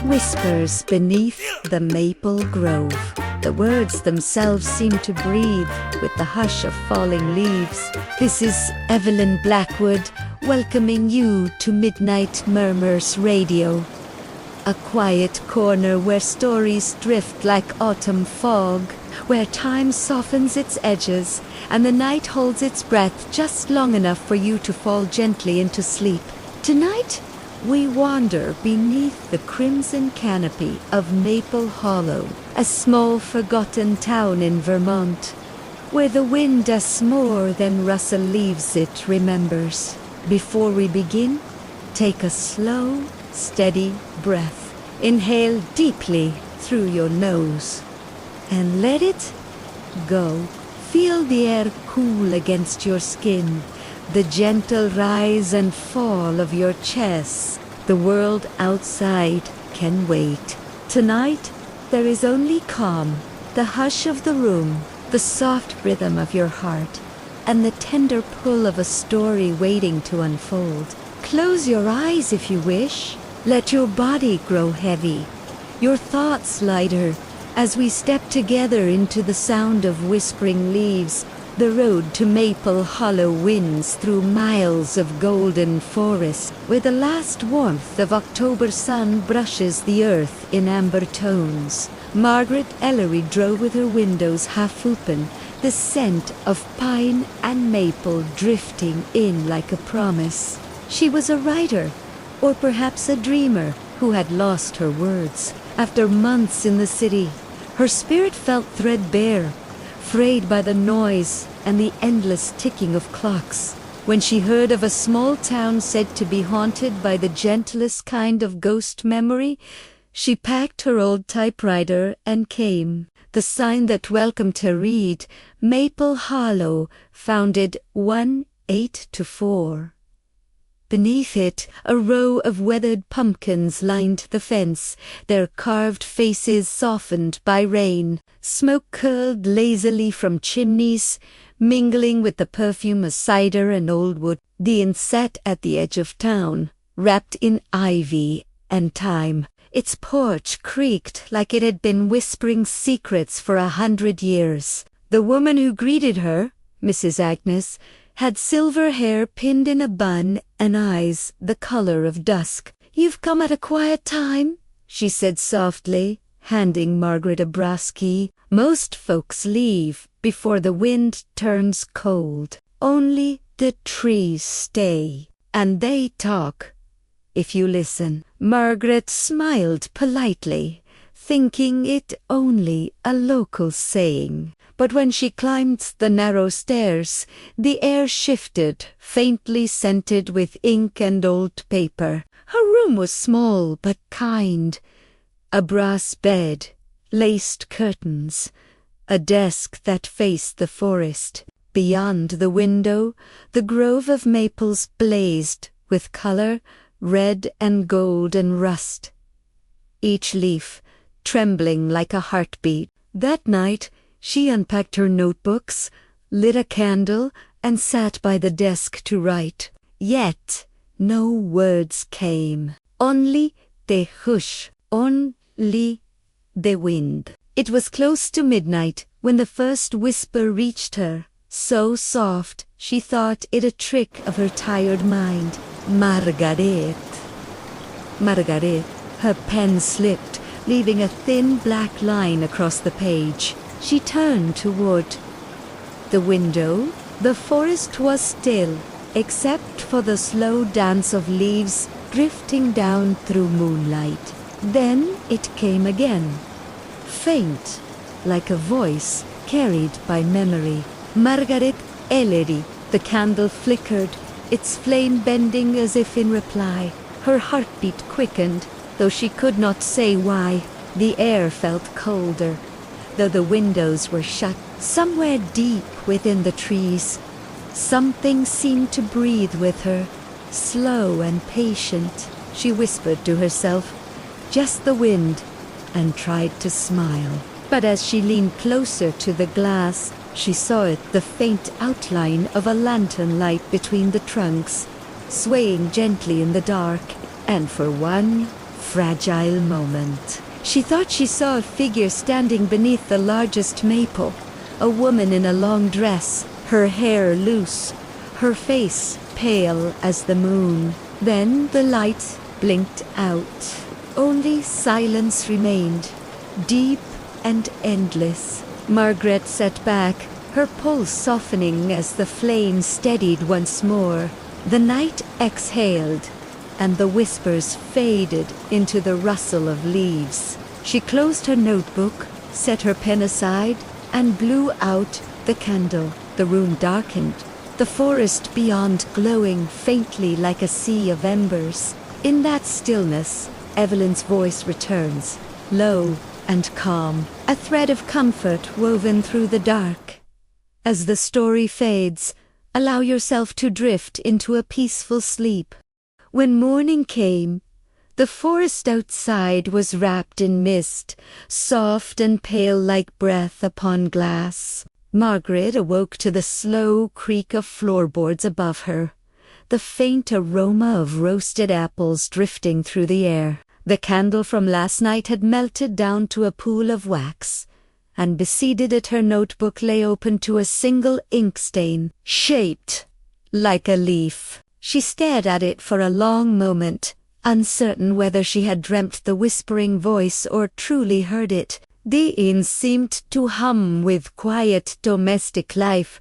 whispers beneath the maple grove. The words themselves seem to breathe with the hush of falling leaves. This is Evelyn Blackwood welcoming you to Midnight Murmurs Radio. A quiet corner where stories drift like autumn fog, where time softens its edges and the night holds its breath just long enough for you to fall gently into sleep. Tonight, we wander beneath the crimson canopy of Maple Hollow, a small forgotten town in Vermont, where the wind does more than rustle leaves it remembers. Before we begin, take a slow, steady breath. Inhale deeply through your nose and let it go. Feel the air cool against your skin, the gentle rise and fall of your chest. The world outside can wait. Tonight, there is only calm, the hush of the room, the soft rhythm of your heart, and the tender pull of a story waiting to unfold. Close your eyes if you wish. Let your body grow heavy, your thoughts lighter, as we step together into the sound of whispering leaves. The road to Maple Hollow winds through miles of golden forest, where the last warmth of October sun brushes the earth in amber tones. Margaret Ellery drove with her windows half open, the scent of pine and maple drifting in like a promise. She was a writer, or perhaps a dreamer, who had lost her words. After months in the city, her spirit felt threadbare, frayed by the noise and the endless ticking of clocks. When she heard of a small town said to be haunted by the gentlest kind of ghost memory, she packed her old typewriter and came. The sign that welcomed her read, Maple Hollow, founded 1824. Beneath it, a row of weathered pumpkins lined the fence, their carved faces softened by rain. Smoke curled lazily from chimneys, mingling with the perfume of cider and old wood. The inn sat at the edge of town, wrapped in ivy and thyme. Its porch creaked like it had been whispering secrets for 100 years. The woman who greeted her, Mrs. Agnes, had silver hair pinned in a bun and eyes the color of dusk. "You've come at a quiet time," she said softly, handing Margaret a brass key. "Most folks leave before the wind turns cold. Only the trees stay, and they talk if you listen." Margaret smiled politely, thinking it only a local saying. But when she climbed the narrow stairs, the air shifted, faintly scented with ink and old paper. Her room was small but kind. A brass bed, laced curtains, a desk that faced the forest. Beyond the window, the grove of maples blazed with color, red and gold and rust, each leaf trembling like a heartbeat. That night, she unpacked her notebooks, lit a candle, and sat by the desk to write. Yet no words came. Only the hush, only the wind. It was close to midnight when the first whisper reached her, so soft she thought it a trick of her tired mind. Margaret. Margaret. Her pen slipped, leaving a thin black line across the page. She turned toward the window. The forest was still, except for the slow dance of leaves drifting down through moonlight. Then it came again, faint, like a voice carried by memory. Margaret Ellery. The candle flickered, its flame bending as if in reply. Her heartbeat quickened, though she could not say why. The air felt colder, though the windows were shut. Somewhere deep within the trees, something seemed to breathe with her, slow and patient. She whispered to herself, "Just the wind," and tried to smile. But as she leaned closer to the glass, she saw it, the faint outline of a lantern light between the trunks, swaying gently in the dark. And for one fragile moment. She thought she saw a figure standing beneath the largest maple, a woman in a long dress, her hair loose, her face pale as the moon. Then the light blinked out. Only silence remained, deep and endless. Margaret sat back, her pulse softening as the flame steadied once more. The night exhaled, and the whispers faded into the rustle of leaves. She closed her notebook, set her pen aside, and blew out the candle. The room darkened, the forest beyond glowing faintly like a sea of embers. In that stillness, Evelyn's voice returns, low and calm, a thread of comfort woven through the dark. As the story fades, allow yourself to drift into a peaceful sleep. When morning came, the forest outside was wrapped in mist, soft and pale like breath upon glass. Margaret awoke to the slow creak of floorboards above her, the faint aroma of roasted apples drifting through the air. The candle from last night had melted down to a pool of wax, and beseated it her notebook lay open to a single ink stain, shaped like a leaf. She stared at it for a long moment, uncertain whether she had dreamt the whispering voice or truly heard it. The inn seemed to hum with quiet domestic life,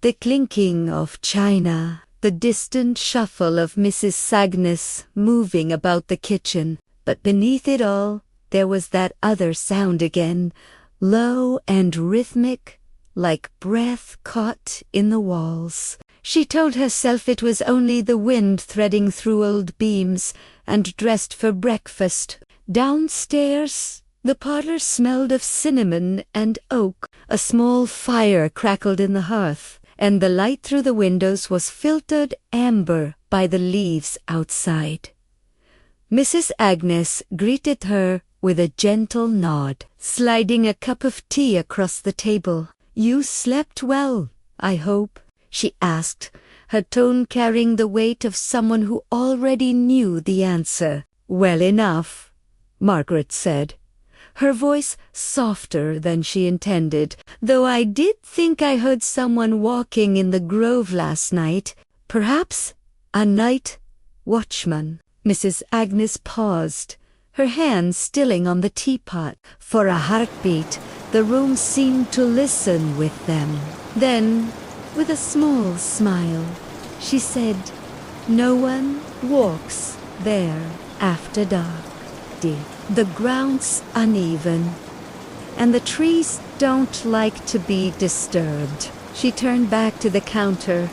the clinking of china, the distant shuffle of Mrs. Agnes moving about the kitchen. But beneath it all, there was that other sound again, low and rhythmic, like breath caught in the walls. She told herself it was only the wind threading through old beams, and dressed for breakfast. Downstairs, the parlor smelled of cinnamon and oak. A small fire crackled in the hearth, and the light through the windows was filtered amber by the leaves outside. Mrs. Agnes greeted her with a gentle nod, sliding a cup of tea across the table. "You slept well, I hope?" she asked, her tone carrying the weight of someone who already knew the answer. "Well enough," Margaret said, her voice softer than she intended, "though I did think I heard someone walking in the grove last night, perhaps a night watchman." Mrs. Agnes paused, her hand stilling on the teapot. For a heartbeat, the room seemed to listen with them. Then, with a small smile, she said, "No one walks there after dark, dear. The ground's uneven, and the trees don't like to be disturbed." She turned back to the counter,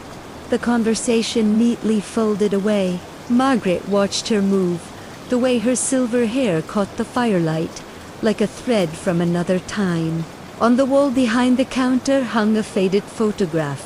the conversation neatly folded away. Margaret watched her move, the way her silver hair caught the firelight, like a thread from another time. On the wall behind the counter hung a faded photograph,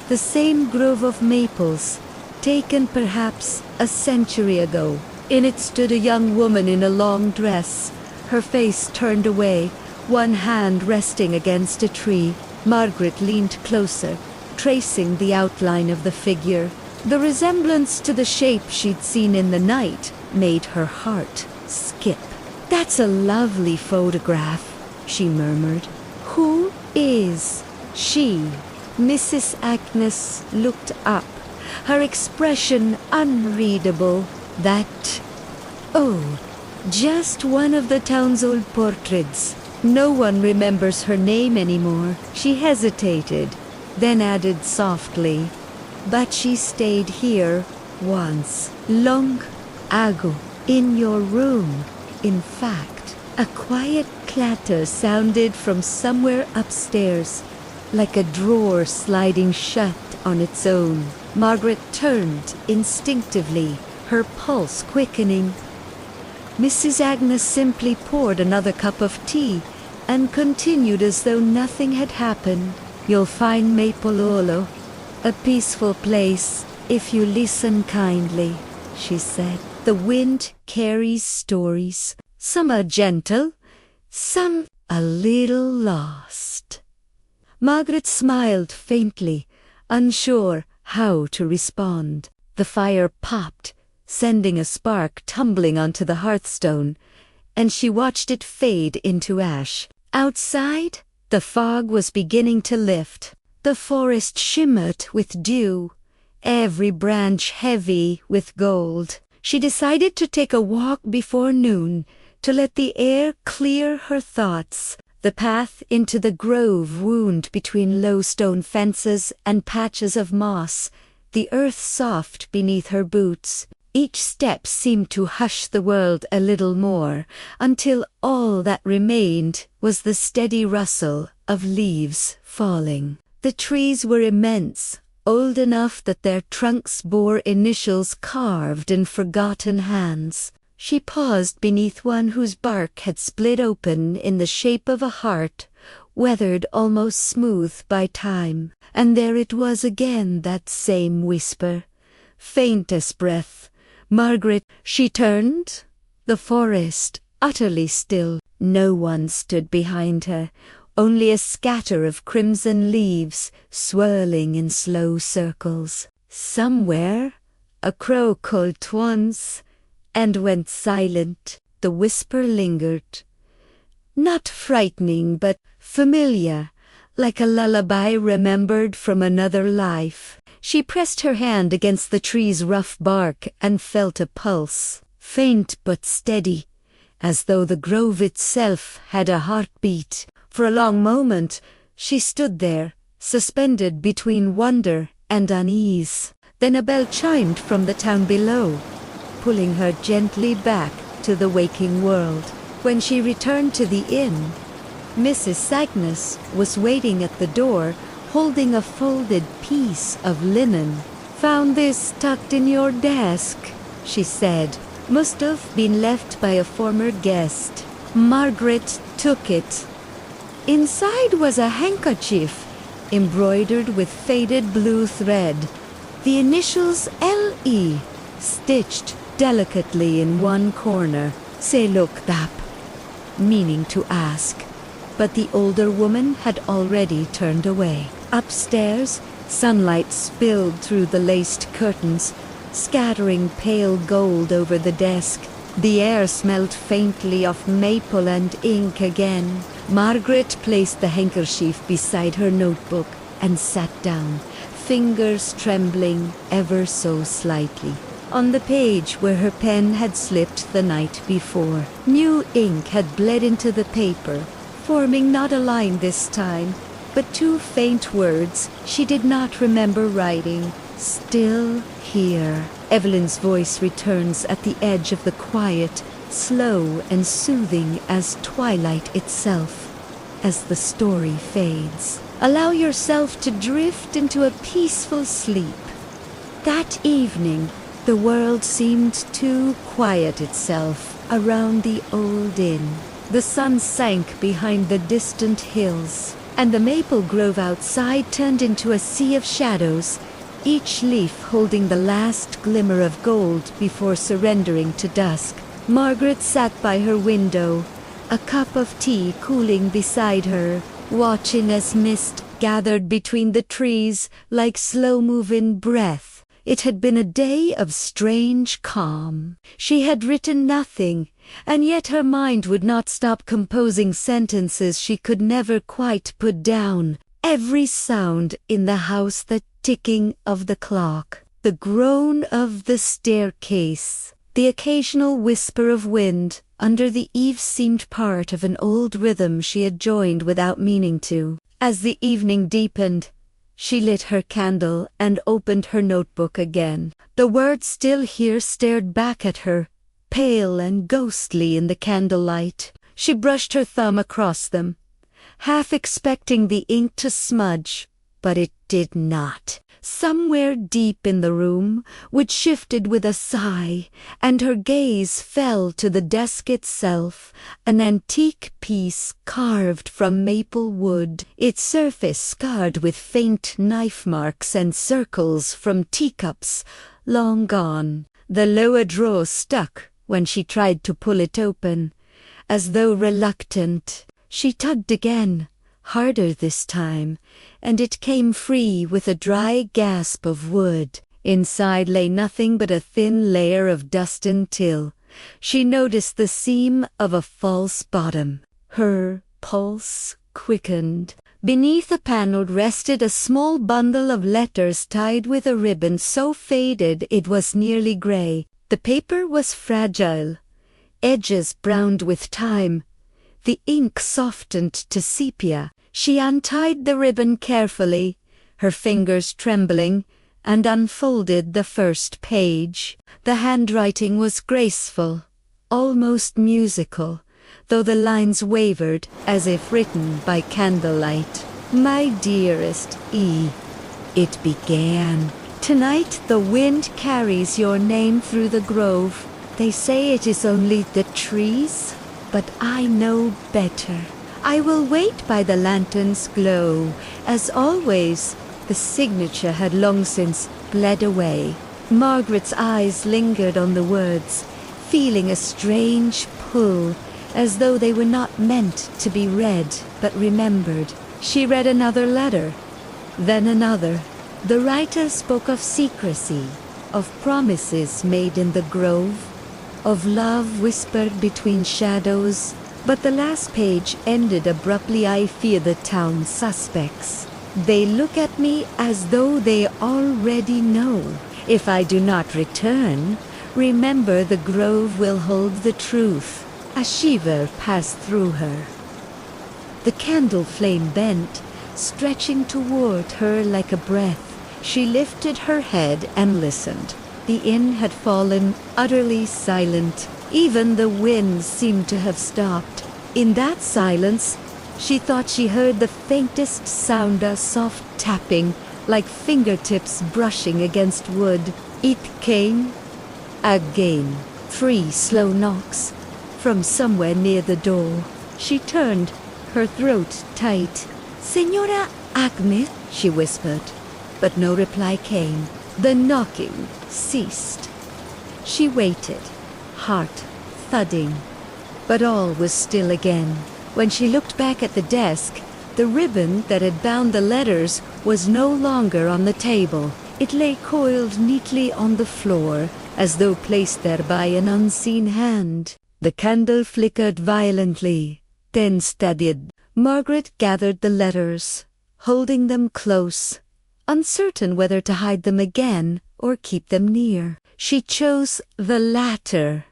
the same grove of maples, taken perhaps a century ago. In it stood a young woman in a long dress, her face turned away, one hand resting against a tree. Margaret leaned closer, tracing the outline of the figure. The resemblance to the shape she'd seen in the night made her heart skip. "That's a lovely photograph," she murmured. "Who is she?" Mrs. Agnes looked up, her expression unreadable. Oh, just one of the town's old portraits. No one remembers her name anymore." She hesitated, then added softly, "But she stayed here once, long ago, in your room, in fact." A quiet clatter sounded from somewhere upstairs, like a drawer sliding shut on its own. Margaret turned instinctively, her pulse quickening. Mrs. Agnes simply poured another cup of tea and continued as though nothing had happened. "You'll find Maple Hollow a peaceful place if you listen kindly," she said. "The wind carries stories. Some are gentle, some a little lost." Margaret smiled faintly, unsure how to respond. The fire popped, sending a spark tumbling onto the hearthstone, and she watched it fade into ash. Outside, the fog was beginning to lift. The forest shimmered with dew, every branch heavy with gold. She decided to take a walk before noon, to let the air clear her thoughts. The path into the grove wound between low stone fences and patches of moss, the earth soft beneath her boots. Each step seemed to hush the world a little more, until all that remained was the steady rustle of leaves falling. The trees were immense, old enough that their trunks bore initials carved in forgotten hands. She paused beneath one whose bark had split open in the shape of a heart, weathered almost smooth by time. And there it was again, that same whisper, faint as breath. "Margaret," she turned. The forest, utterly still. No one stood behind her, only a scatter of crimson leaves swirling in slow circles. Somewhere, a crow called once, and went silent. The whisper lingered, not frightening but familiar, like a lullaby remembered from another life. She pressed her hand against the tree's rough bark and felt a pulse, faint but steady, as though the grove itself had a heartbeat. For a long moment she stood there, suspended between wonder and unease. Then a bell chimed from the town below, pulling her gently back to the waking world. When she returned to the inn, Mrs. Agnes was waiting at the door, holding a folded piece of linen. "Found this tucked in your desk," she said. "Must have been left by a former guest." Margaret took it. Inside was a handkerchief, embroidered with faded blue thread. The initials L.E. stitched delicately in one corner. "Se look thap," meaning to ask. But the older woman had already turned away. Upstairs, sunlight spilled through the laced curtains, scattering pale gold over the desk. The air smelled faintly of maple and ink again. Margaret placed the handkerchief beside her notebook and sat down, fingers trembling ever so slightly. On the page where her pen had slipped the night before, new ink had bled into the paper, forming not a line this time, but two faint words she did not remember writing. "Still here." Evelyn's voice returns at the edge of the quiet, slow and soothing as twilight itself. As the story fades, allow yourself to drift into a peaceful sleep. That evening, the world seemed to quiet itself around the old inn. The sun sank behind the distant hills, and the maple grove outside turned into a sea of shadows, each leaf holding the last glimmer of gold before surrendering to dusk. Margaret sat by her window, a cup of tea cooling beside her, watching as mist gathered between the trees like slow-moving breath. It had been a day of strange calm. She had written nothing, and yet her mind would not stop composing sentences she could never quite put down. Every sound in the house, the ticking of the clock, the groan of the staircase, the occasional whisper of wind under the eaves seemed part of an old rhythm she had joined without meaning to. As the evening deepened, she lit her candle and opened her notebook again. The words still here stared back at her, pale and ghostly in the candlelight. She brushed her thumb across them, half expecting the ink to smudge, but it did not. Somewhere deep in the room, which shifted with a sigh, and her gaze fell to the desk itself, an antique piece carved from maple wood, its surface scarred with faint knife marks and circles from teacups long gone. The lower drawer stuck when she tried to pull it open, as though reluctant. She tugged again, harder this time, and it came free with a dry gasp of wood. Inside lay nothing but a thin layer of dust and till. She noticed the seam of a false bottom. Her pulse quickened. Beneath the panel rested a small bundle of letters tied with a ribbon so faded it was nearly gray. The paper was fragile, edges browned with time. The ink softened to sepia. She untied the ribbon carefully, her fingers trembling, and unfolded the first page. The handwriting was graceful, almost musical, though the lines wavered as if written by candlelight. My dearest E, it began. Tonight the wind carries your name through the grove. They say it is only the trees, but I know better. I will wait by the lantern's glow. As always, the signature had long since bled away. Margaret's eyes lingered on the words, feeling a strange pull, as though they were not meant to be read, but remembered. She read another letter, then another. The writer spoke of secrecy, of promises made in the grove, of love whispered between shadows, but the last page ended abruptly. I fear the town suspects. They look at me as though they already know. If I do not return, remember the grove will hold the truth. A shiver passed through her. The candle flame bent, stretching toward her like a breath. She lifted her head and listened. The inn had fallen utterly silent. Even the wind seemed to have stopped. In that silence, she thought she heard the faintest sound, a soft tapping, like fingertips brushing against wood. It came again. 3 slow knocks from somewhere near the door. She turned, her throat tight. "Senora Agnes," she whispered, but no reply came. The knocking ceased. She waited, heart thudding, but all was still again. When she looked back at the desk, the ribbon that had bound the letters was no longer on the table. It lay coiled neatly on the floor, as though placed there by an unseen hand. The candle flickered violently, then steadied. Margaret gathered the letters, holding them close, uncertain whether to hide them again or keep them near. She chose the latter.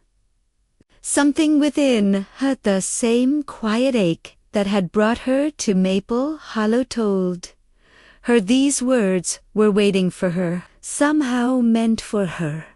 Something within had the same quiet ache that had brought her to Maple Hollow told her these words were waiting for her, somehow meant for her.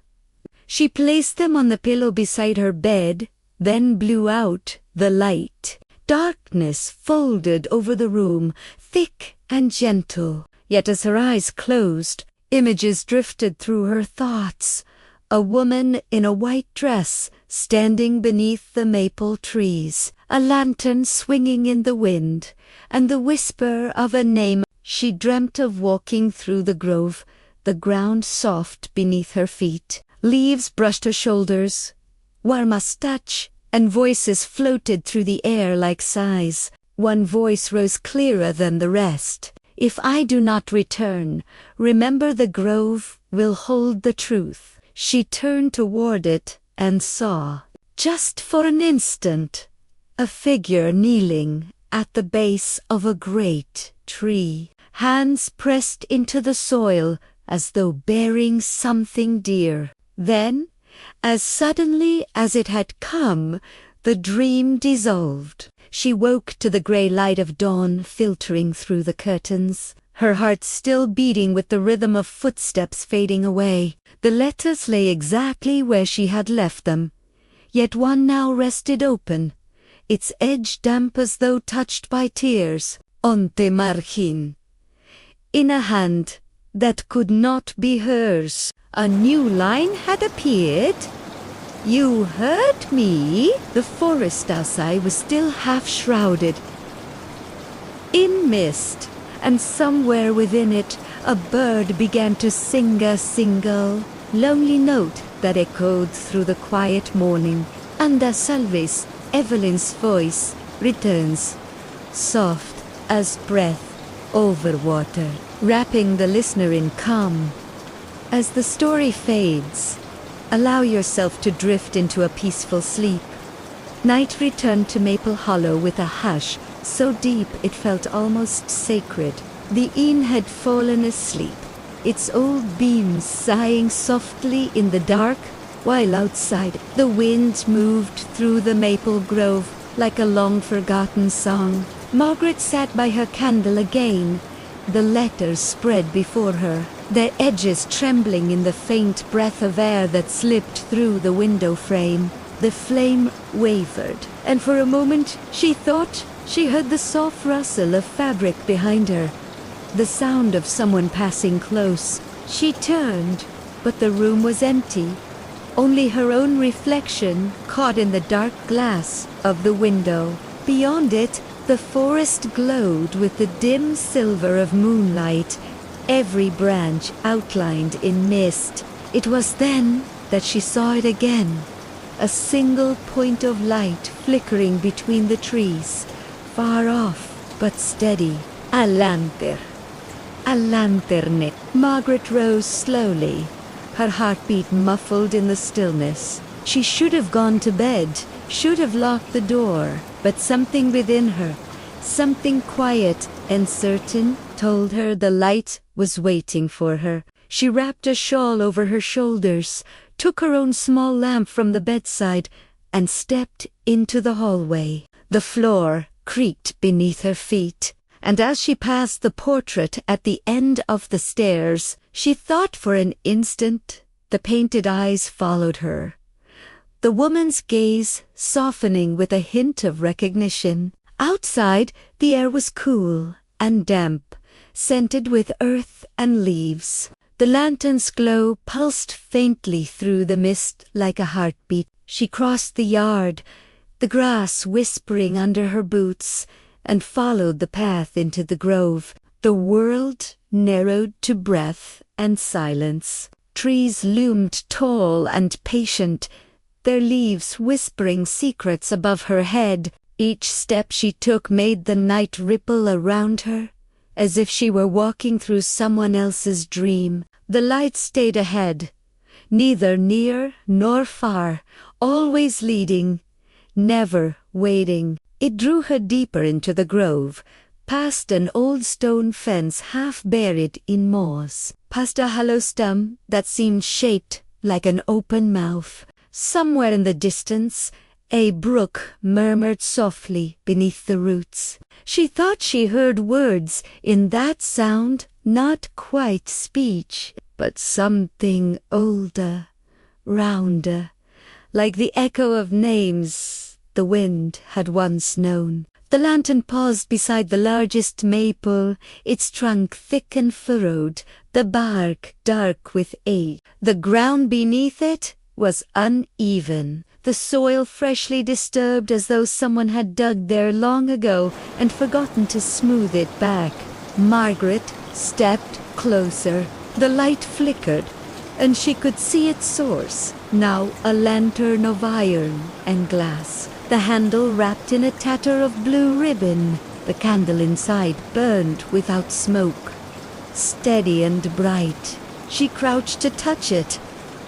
She placed them on the pillow beside her bed, then blew out the light. Darkness folded over the room, thick and gentle. Yet as her eyes closed, images drifted through her thoughts. A woman in a white dress standing beneath the maple trees, a lantern swinging in the wind, and the whisper of a name. She dreamt of walking through the grove, the ground soft beneath her feet. Leaves brushed her shoulders, warm as touch, and voices floated through the air like sighs. One voice rose clearer than the rest. If I do not return, remember the grove will hold the truth. She turned toward it and saw, just for an instant, a figure kneeling at the base of a great tree, hands pressed into the soil as though bearing something dear. Then, as suddenly as it had come, the dream dissolved. She woke to the grey light of dawn filtering through the curtains, her heart still beating with the rhythm of footsteps fading away. The letters lay exactly where she had left them, yet one now rested open, its edge damp as though touched by tears. Onte margin. In a hand that could not be hers. A new line had appeared. You heard me? The forest outside was still half shrouded in mist, and somewhere within it a bird began to sing a single, lonely note that echoed through the quiet morning. Anda Salvis, Evelyn's voice, returns, soft as breath over water, wrapping the listener in calm. As the story fades, allow yourself to drift into a peaceful sleep. Night returned to Maple Hollow with a hush so deep it felt almost sacred. The inn had fallen asleep, its old beams sighing softly in the dark, while outside the wind moved through the maple grove like a long-forgotten song. Margaret sat by her candle again, the letters spread before her, their edges trembling in the faint breath of air that slipped through the window frame. The flame wavered, and for a moment she thought she heard the soft rustle of fabric behind her, the sound of someone passing close. She turned, but the room was empty. Only her own reflection caught in the dark glass of the window. Beyond it, the forest glowed with the dim silver of moonlight, every branch outlined in mist. It was then that she saw it again, a single point of light flickering between the trees, far off but steady. A lantern. A lanterne. Margaret rose slowly, her heartbeat muffled in the stillness. She should have gone to bed, should have locked the door, but something within her, something quiet and certain, told her the light was waiting for her. She wrapped a shawl over her shoulders, took her own small lamp from the bedside, and stepped into the hallway. The floor creaked beneath her feet, and as she passed the portrait at the end of the stairs, she thought for an instant. The painted eyes followed her, the woman's gaze softening with a hint of recognition. Outside, the air was cool and damp, scented with earth and leaves. The lantern's glow pulsed faintly through the mist like a heartbeat. She crossed the yard, the grass whispering under her boots, and followed the path into the grove. The world narrowed to breath and silence. Trees loomed tall and patient, their leaves whispering secrets above her head. Each step she took made the night ripple around her, as if she were walking through someone else's dream. The light stayed ahead, neither near nor far, always leading, never waiting. It drew her deeper into the grove, past an old stone fence half buried in moss, past a hollow stump that seemed shaped like an open mouth. Somewhere in the distance, a brook murmured softly beneath the roots. She thought she heard words in that sound, not quite speech, but something older, rounder, like the echo of names the wind had once known. The lantern paused beside the largest maple, its trunk thick and furrowed, the bark dark with age. The ground beneath it was uneven, the soil freshly disturbed as though someone had dug there long ago and forgotten to smooth it back. Margaret stepped closer. The light flickered, and she could see its source, now a lantern of iron and glass, the handle wrapped in a tatter of blue ribbon. The candle inside burned without smoke, steady and bright. She crouched to touch it,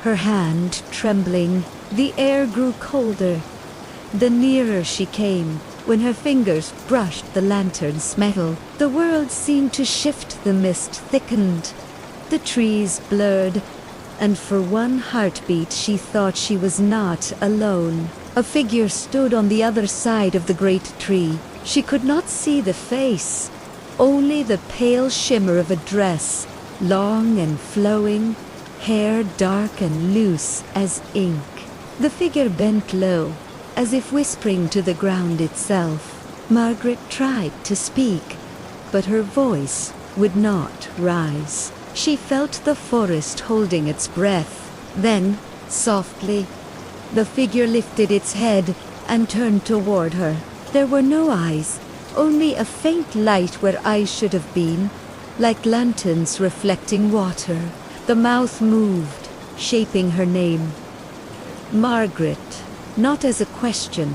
her hand trembling. The air grew colder. The nearer she came, when her fingers brushed the lantern's metal, the world seemed to shift. The mist thickened, the trees blurred, and for one heartbeat she thought she was not alone. A figure stood on the other side of the great tree. She could not see the face, only the pale shimmer of a dress, long and flowing, hair dark and loose as ink. The figure bent low, as if whispering to the ground itself. Margaret tried to speak, but her voice would not rise. She felt the forest holding its breath. Then, softly, the figure lifted its head and turned toward her. There were no eyes, only a faint light where eyes should have been, like lanterns reflecting water. The mouth moved, shaping her name. Margaret, not as a question,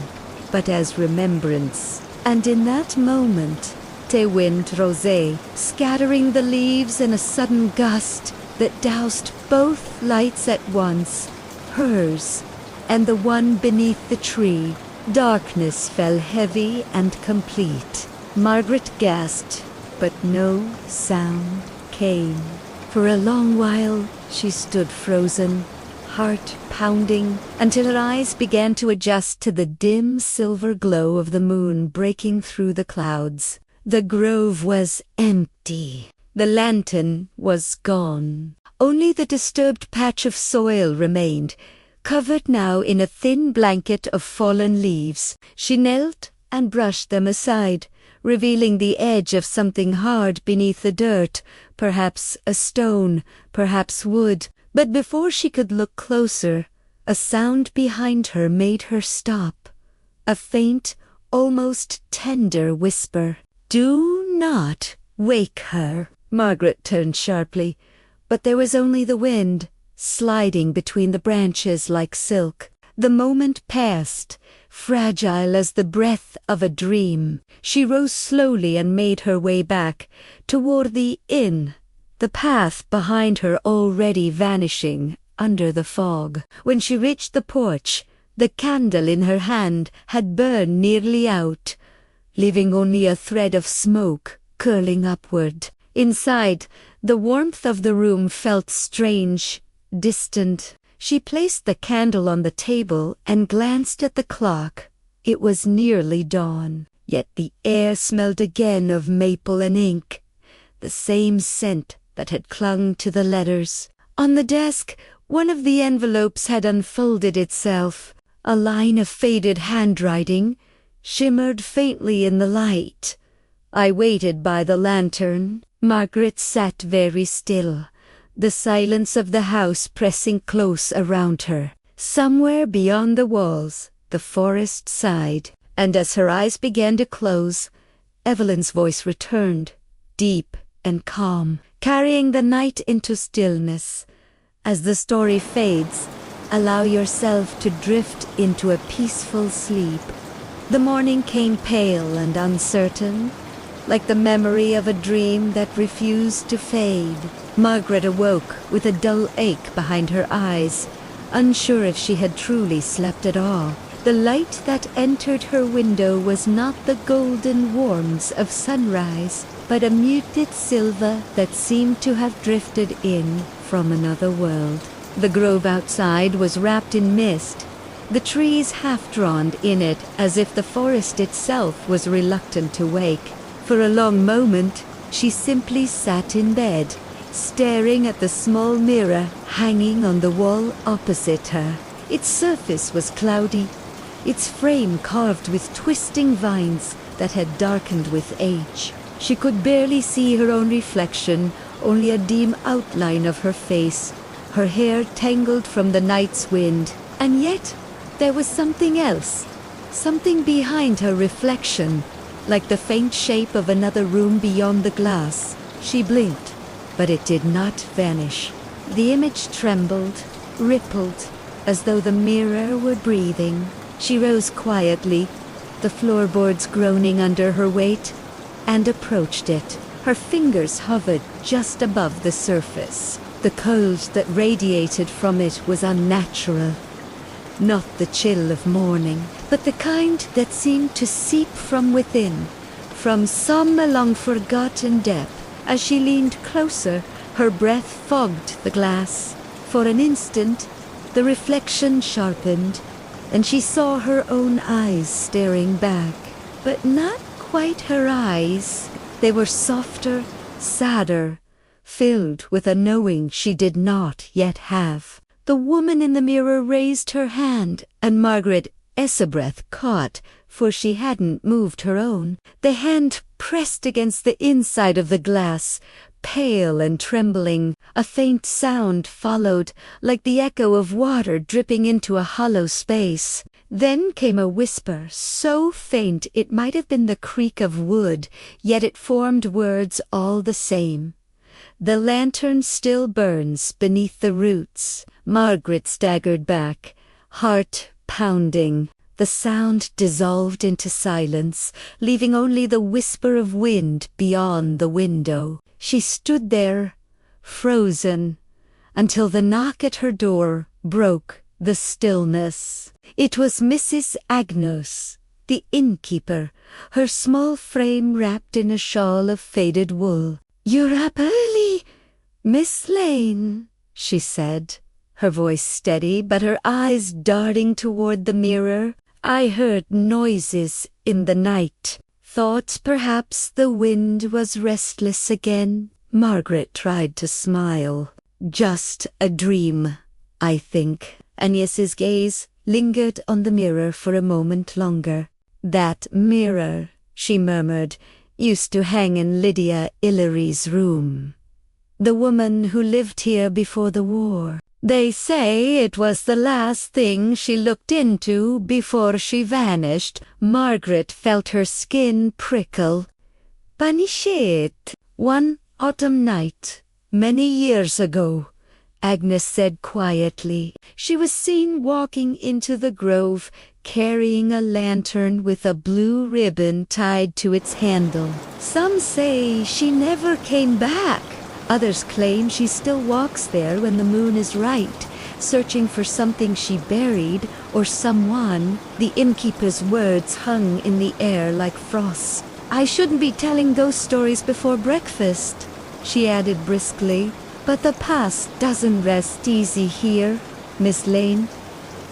but as remembrance. And in that moment, te wind rosé, scattering the leaves in a sudden gust, that doused both lights at once, hers and the one beneath the tree. Darkness fell heavy and complete. Margaret gasped, but no sound came. For a long while she stood frozen, heart pounding, until her eyes began to adjust to the dim silver glow of the moon breaking through the clouds. The grove was empty. The lantern was gone. Only the disturbed patch of soil remained, covered now in a thin blanket of fallen leaves. She knelt and brushed them aside, revealing the edge of something hard beneath the dirt, perhaps a stone, perhaps wood. But before she could look closer, a sound behind her made her stop. A faint, almost tender whisper. "Do not wake her." Margaret turned sharply, but there was only the wind, sliding between the branches like silk. The moment passed, fragile as the breath of a dream. She rose slowly and made her way back, toward the inn, the path behind her already vanishing under the fog. When she reached the porch, the candle in her hand had burned nearly out, leaving only a thread of smoke curling upward. Inside, the warmth of the room felt strange, distant. She placed the candle on the table and glanced at the clock. It was nearly dawn, yet the air smelled again of maple and ink, the same scent that had clung to the letters. On the desk, one of the envelopes had unfolded itself. A line of faded handwriting shimmered faintly in the light. I waited by the lantern. Margaret sat very still, the silence of the house pressing close around her. Somewhere beyond the walls, the forest sighed, and as her eyes began to close, Evelyn's voice returned, deep and calm, carrying the night into stillness. As the story fades, allow yourself to drift into a peaceful sleep. The morning came pale and uncertain, like the memory of a dream that refused to fade. Margaret awoke with a dull ache behind her eyes, unsure if she had truly slept at all. The light that entered her window was not the golden warmth of sunrise, but a muted silver that seemed to have drifted in from another world. The grove outside was wrapped in mist, the trees half-drawn in it as if the forest itself was reluctant to wake. For a long moment, she simply sat in bed, staring at the small mirror hanging on the wall opposite her. Its surface was cloudy, its frame carved with twisting vines that had darkened with age. She could barely see her own reflection, only a dim outline of her face, her hair tangled from the night's wind. And yet, there was something else, something behind her reflection, like the faint shape of another room beyond the glass. She blinked, but it did not vanish. The image trembled, rippled, as though the mirror were breathing. She rose quietly, the floorboards groaning under her weight, and approached it. Her fingers hovered just above the surface. The cold that radiated from it was unnatural. Not the chill of morning, but the kind that seemed to seep from within, from some long forgotten depth. As she leaned closer, her breath fogged the glass. For an instant, the reflection sharpened, and she saw her own eyes staring back. But not quite her eyes. They were softer, sadder, filled with a knowing she did not yet have. The woman in the mirror raised her hand, and Margaret Esabreath caught, for she hadn't moved her own. The hand pressed against the inside of the glass, pale and trembling. A faint sound followed, like the echo of water dripping into a hollow space. Then came a whisper, so faint it might have been the creak of wood, yet it formed words all the same. "The lantern still burns beneath the roots." Margaret staggered back, heart pounding. The sound dissolved into silence, leaving only the whisper of wind beyond the window. She stood there, frozen, until the knock at her door broke the stillness. It was Mrs. Agnos, the innkeeper, her small frame wrapped in a shawl of faded wool. "You're up early, Miss Lane," she said, her voice steady but her eyes darting toward the mirror. "I heard noises in the night. Thought perhaps the wind was restless again." Margaret tried to smile. "Just a dream, I think." Agnes's gaze lingered on the mirror for a moment longer. "That mirror," she murmured, "used to hang in Lydia Illyri's room. The woman who lived here before the war. They say it was the last thing she looked into before she vanished." Margaret felt her skin prickle. "Banishet." "One autumn night, many years ago," Agnes said quietly, "she was seen walking into the grove, carrying a lantern with a blue ribbon tied to its handle. Some say she never came back. Others claim she still walks there when the moon is right, searching for something she buried or someone." The innkeeper's words hung in the air like frost. "I shouldn't be telling those stories before breakfast," she added briskly. "But the past doesn't rest easy here, Miss Lane.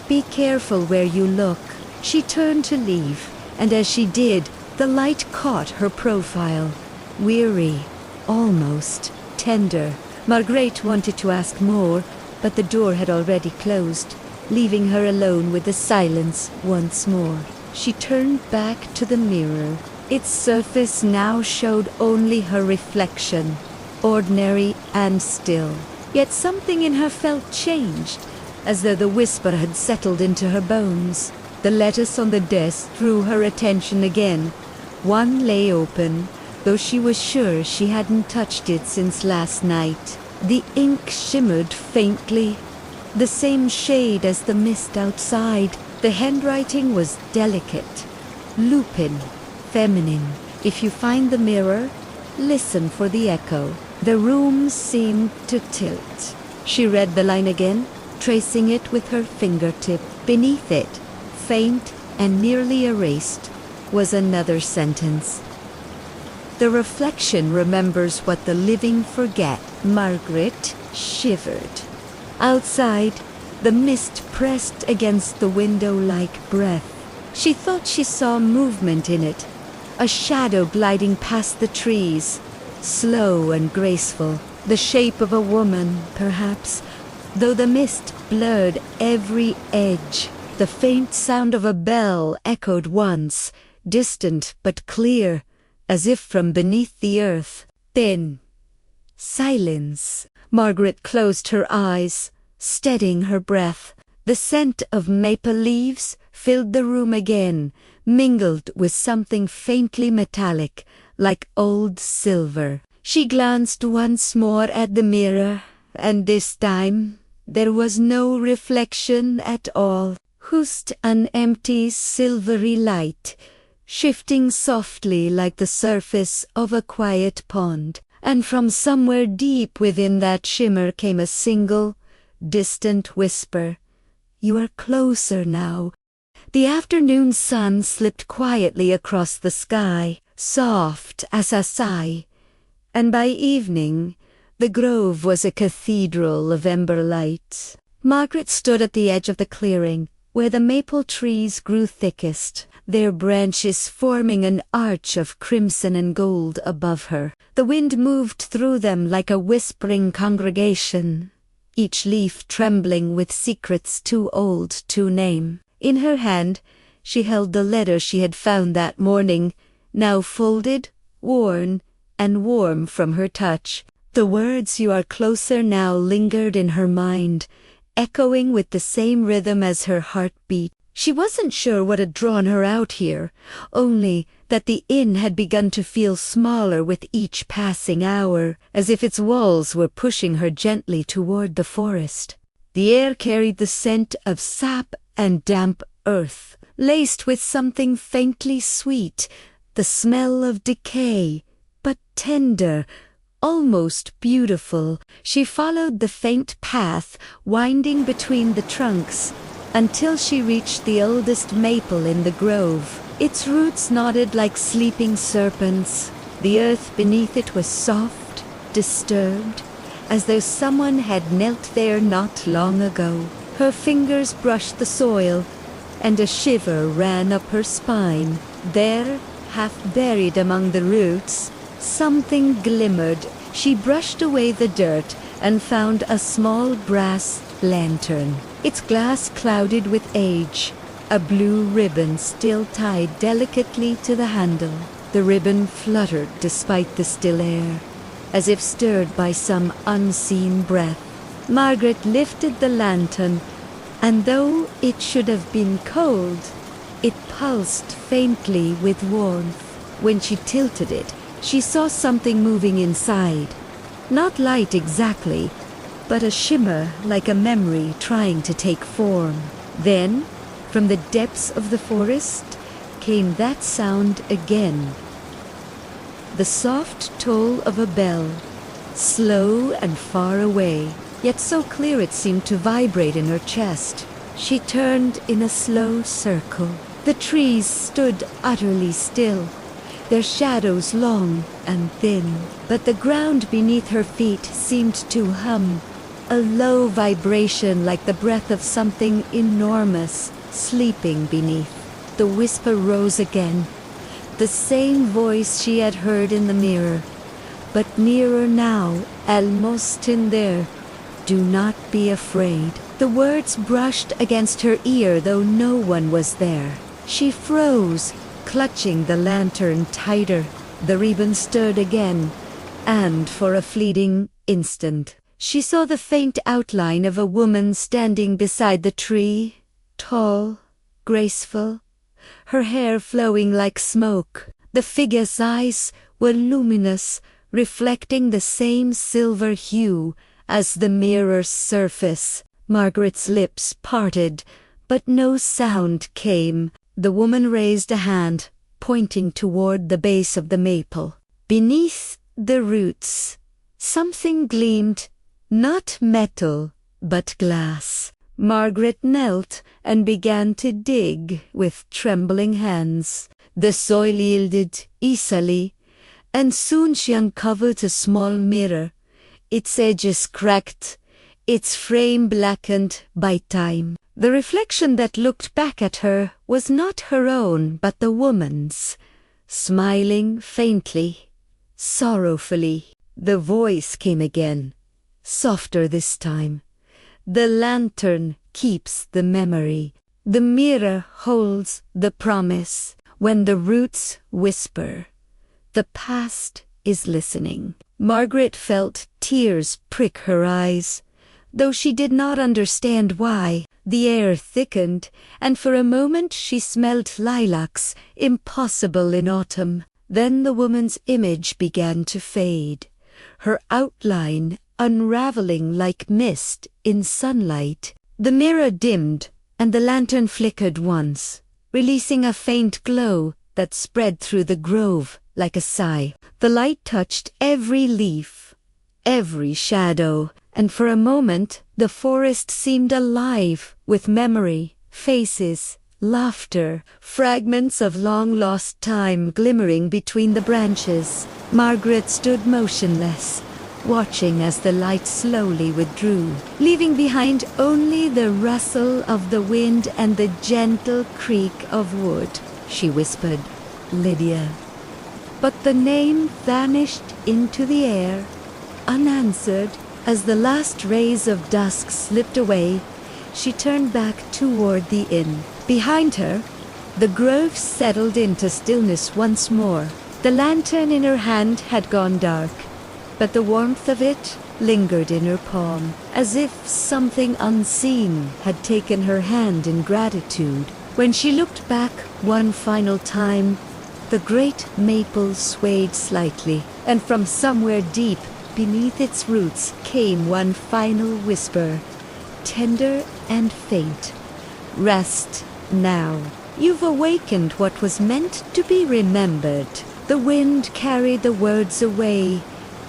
Be careful where you look." She turned to leave, and as she did, the light caught her profile. Weary, almost tender. Margaret wanted to ask more, but the door had already closed, leaving her alone with the silence once more. She turned back to the mirror. Its surface now showed only her reflection, ordinary and still. Yet something in her felt changed, as though the whisper had settled into her bones. The letters on the desk drew her attention again. One lay open, though she was sure she hadn't touched it since last night. The ink shimmered faintly, the same shade as the mist outside. The handwriting was delicate, lupin, feminine. "If you find the mirror, listen for the echo." The room seemed to tilt. She read the line again, tracing it with her fingertip. Beneath it, faint and nearly erased, was another sentence. "The reflection remembers what the living forget." Margaret shivered. Outside, the mist pressed against the window like breath. She thought she saw movement in it, a shadow gliding past the trees, slow and graceful, the shape of a woman, perhaps, though the mist blurred every edge. The faint sound of a bell echoed once, distant but clear, as if from beneath the earth. Then, silence. Margaret closed her eyes, steadying her breath. The scent of maple leaves filled the room again, mingled with something faintly metallic, like old silver. She glanced once more at the mirror, and this time there was no reflection at all. Just an empty silvery light, shifting softly like the surface of a quiet pond. And from somewhere deep within that shimmer came a single, distant whisper. "You are closer now." The afternoon sun slipped quietly across the sky, soft as a sigh, and by evening the grove was a cathedral of ember light. Margaret stood at the edge of the clearing, where the maple trees grew thickest, their branches forming an arch of crimson and gold above her. The wind moved through them like a whispering congregation, each leaf trembling with secrets too old to name. In her hand she held the letter she had found that morning, now folded, worn, and warm from her touch. The words "you are closer now" lingered in her mind, echoing with the same rhythm as her heartbeat. She wasn't sure what had drawn her out here, only that the inn had begun to feel smaller with each passing hour, as if its walls were pushing her gently toward the forest. The air carried the scent of sap and damp earth, laced with something faintly sweet, the smell of decay, but tender, almost beautiful. She followed the faint path winding between the trunks until she reached the oldest maple in the grove. Its roots nodded like sleeping serpents. The earth beneath it was soft, disturbed, as though someone had knelt there not long ago. Her fingers brushed the soil, and a shiver ran up her spine. There, half buried among the roots, something glimmered. She brushed away the dirt and found a small brass lantern, its glass clouded with age, a blue ribbon still tied delicately to the handle. The ribbon fluttered despite the still air, as if stirred by some unseen breath. Margaret lifted the lantern, and though it should have been cold, it pulsed faintly with warmth. When she tilted it, she saw something moving inside. Not light exactly, but a shimmer like a memory trying to take form. Then, from the depths of the forest, came that sound again. The soft toll of a bell, slow and far away, yet so clear it seemed to vibrate in her chest. She turned in a slow circle. The trees stood utterly still, their shadows long and thin, but the ground beneath her feet seemed to hum, a low vibration like the breath of something enormous sleeping beneath. The whisper rose again, the same voice she had heard in the mirror, but nearer now, almost in there. Do not be afraid. The words brushed against her ear, though no one was there. She froze, clutching the lantern tighter. The ribbon stirred again, and for a fleeting instant, she saw the faint outline of a woman standing beside the tree, tall, graceful, her hair flowing like smoke. The figure's eyes were luminous, reflecting the same silver hue as the mirror's surface. Margaret's lips parted, but no sound came. The woman raised a hand, pointing toward the base of the maple. Beneath the roots, something gleamed, not metal, but glass. Margaret knelt and began to dig with trembling hands. The soil yielded easily, and soon she uncovered a small mirror, its edges cracked, its frame blackened by time. The reflection that looked back at her was not her own, but the woman's, smiling faintly, sorrowfully. The voice came again, softer this time. The lantern keeps the memory. The mirror holds the promise. When the roots whisper, the past is listening. Margaret felt tears prick her eyes, though she did not understand why. The air thickened, and for a moment she smelled lilacs, impossible in autumn. Then the woman's image began to fade, her outline unraveling like mist in sunlight. The mirror dimmed, and the lantern flickered once, releasing a faint glow that spread through the grove like a sigh. The light touched every leaf, every shadow, and for a moment the forest seemed alive with memory, faces, laughter, fragments of long-lost time glimmering between the branches. Margaret stood motionless, watching as the light slowly withdrew, leaving behind only the rustle of the wind and the gentle creak of wood. She whispered, "Lydia." But the name vanished into the air, unanswered. As the last rays of dusk slipped away, she turned back toward the inn. Behind her, the grove settled into stillness once more. The lantern in her hand had gone dark, but the warmth of it lingered in her palm, as if something unseen had taken her hand in gratitude. When she looked back one final time, the great maple swayed slightly, and from somewhere deep beneath its roots came one final whisper, tender and faint. "Rest now. You've awakened what was meant to be remembered." The wind carried the words away,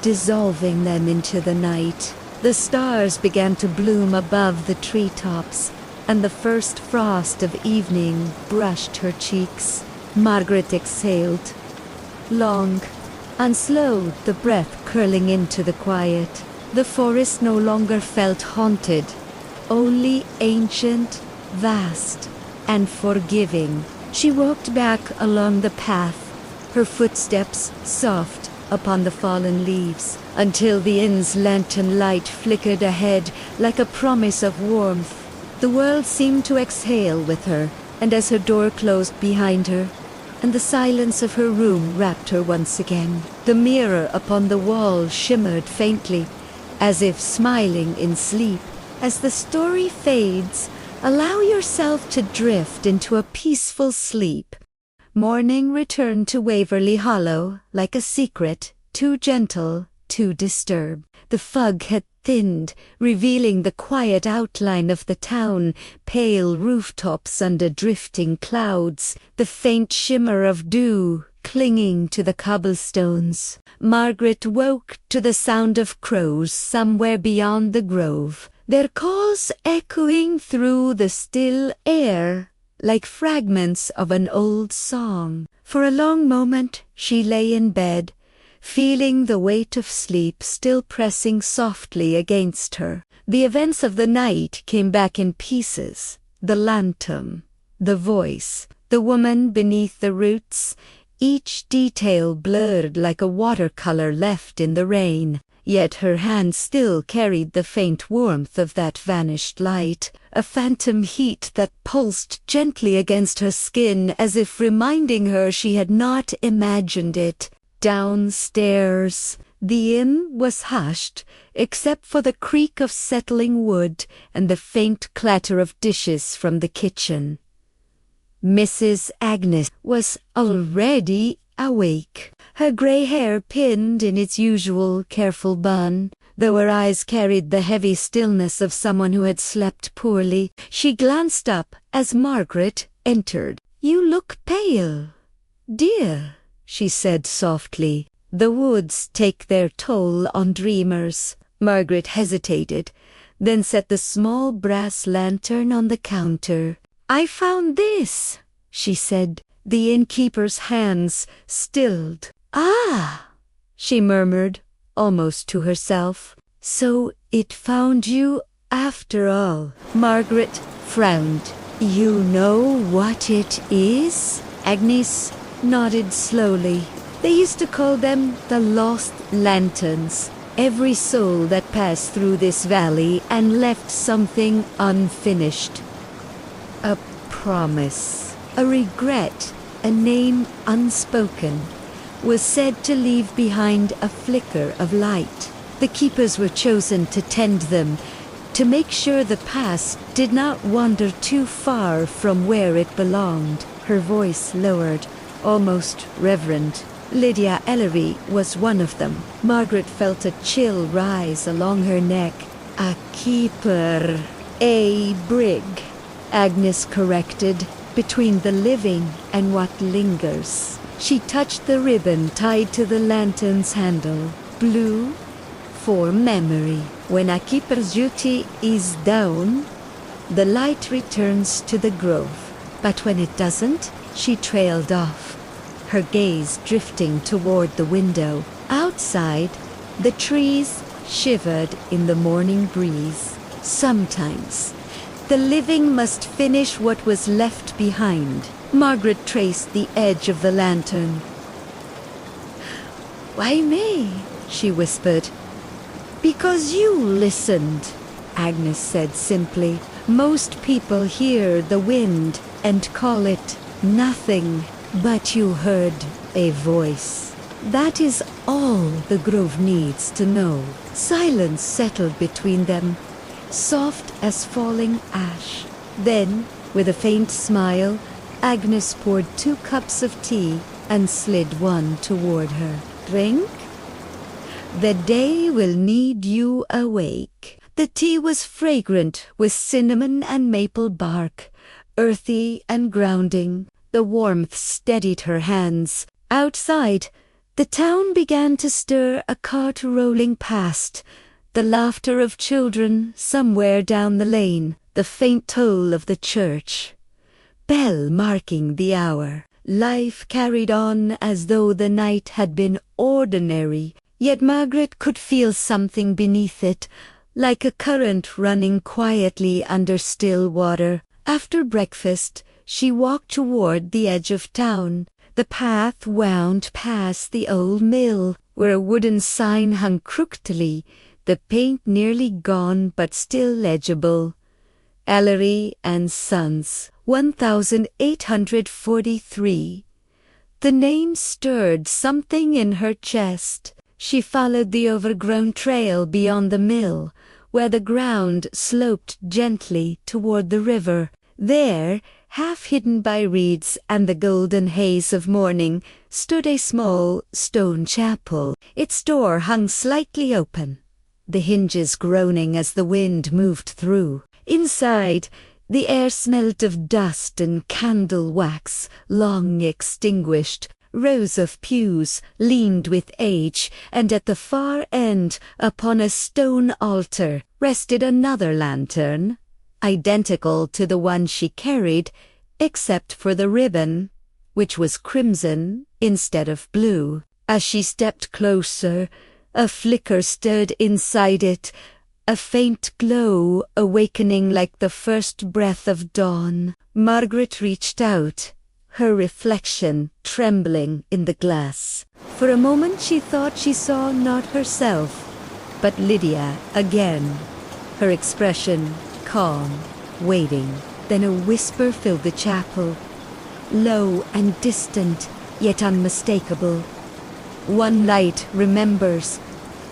dissolving them into the night. The stars began to bloom above the treetops, and the first frost of evening brushed her cheeks. Margaret exhaled, long and slow, the breath curling into the quiet. The forest no longer felt haunted, only ancient, vast, and forgiving. She walked back along the path, her footsteps soft upon the fallen leaves, until the inn's lantern light flickered ahead like a promise of warmth. The world seemed to exhale with her, and as her door closed behind her, and the silence of her room wrapped her once again, the mirror upon the wall shimmered faintly, as if smiling in sleep. As the story fades, allow yourself to drift into a peaceful sleep. Morning returned to Waverly Hollow like a secret, too gentle, too disturbed. The fog had thinned, revealing the quiet outline of the town, pale rooftops under drifting clouds, the faint shimmer of dew clinging to the cobblestones. Margaret woke to the sound of crows somewhere beyond the grove, their calls echoing through the still air like fragments of an old song. For a long moment she lay in bed, feeling the weight of sleep still pressing softly against her. The events of the night came back in pieces. The lantern, the voice, the woman beneath the roots, each detail blurred like a watercolor left in the rain. Yet her hand still carried the faint warmth of that vanished light, a phantom heat that pulsed gently against her skin as if reminding her she had not imagined it. Downstairs, the inn was hushed, except for the creak of settling wood and the faint clatter of dishes from the kitchen. Mrs. Agnes was already awake, her grey hair pinned in its usual careful bun, though her eyes carried the heavy stillness of someone who had slept poorly. She glanced up as Margaret entered. "You look pale, dear," she said softly. "The woods take their toll on dreamers." Margaret hesitated, then set the small brass lantern on the counter. "I found this," she said. The innkeeper's hands stilled. "Ah," she murmured, almost to herself. "So it found you after all." Margaret frowned. "You know what it is?" Agnes nodded slowly. "They used to call them the lost lanterns. Every soul that passed through this valley and left something unfinished. A promise, a regret, a name unspoken, was said to leave behind a flicker of light. The keepers were chosen to tend them, to make sure the past did not wander too far from where it belonged." Her voice lowered, almost reverent. Lydia Ellery was one of them. Margaret felt a chill rise along her neck. "A keeper, a brig," Agnes corrected, "between the living and what lingers." She touched the ribbon tied to the lantern's handle. "Blue for memory. When a keeper's duty is done, the light returns to the grove. But when it doesn't," she trailed off, her gaze drifting toward the window. Outside, the trees shivered in the morning breeze. Sometimes the living must finish what was left behind. Margaret traced the edge of the lantern. "Why me?" she whispered. "Because you listened," Agnes said simply. "Most people hear the wind and call it nothing, but you heard a voice. That is all the grove needs to know." Silence settled between them, soft as falling ash. Then, with a faint smile, Agnes poured 2 cups of tea and slid one toward her. "Drink? The day will need you awake." The tea was fragrant with cinnamon and maple bark, earthy and grounding. The warmth steadied her hands. Outside, The town began to stir, a cart rolling past, the laughter of children somewhere down the lane, the faint toll of the church bell marking the hour. Life carried on as though the night had been ordinary, yet Margaret could feel something beneath it, like a current running quietly under still water. After breakfast, she walked toward the edge of town. The path wound past the old mill, where a wooden sign hung crookedly, the paint nearly gone but still legible. Ellery and Sons, 1843. The name stirred something in her chest. She followed the overgrown trail beyond the mill, where the ground sloped gently toward the river. There, half hidden by reeds and the golden haze of morning, stood a small stone chapel. Its door hung slightly open, the hinges groaning as the wind moved through. Inside, the air smelt of dust and candle wax, long extinguished. Rows of pews leaned with age, and at the far end, upon a stone altar, rested another lantern, identical to the one she carried, except for the ribbon, which was crimson instead of blue. As she stepped closer, a flicker stirred inside it, a faint glow awakening like the first breath of dawn. Margaret reached out, her reflection trembling in the glass. For a moment she thought she saw not herself, but Lydia again, her expression calm, waiting. Then a whisper filled the chapel, low and distant, yet unmistakable. One light remembers,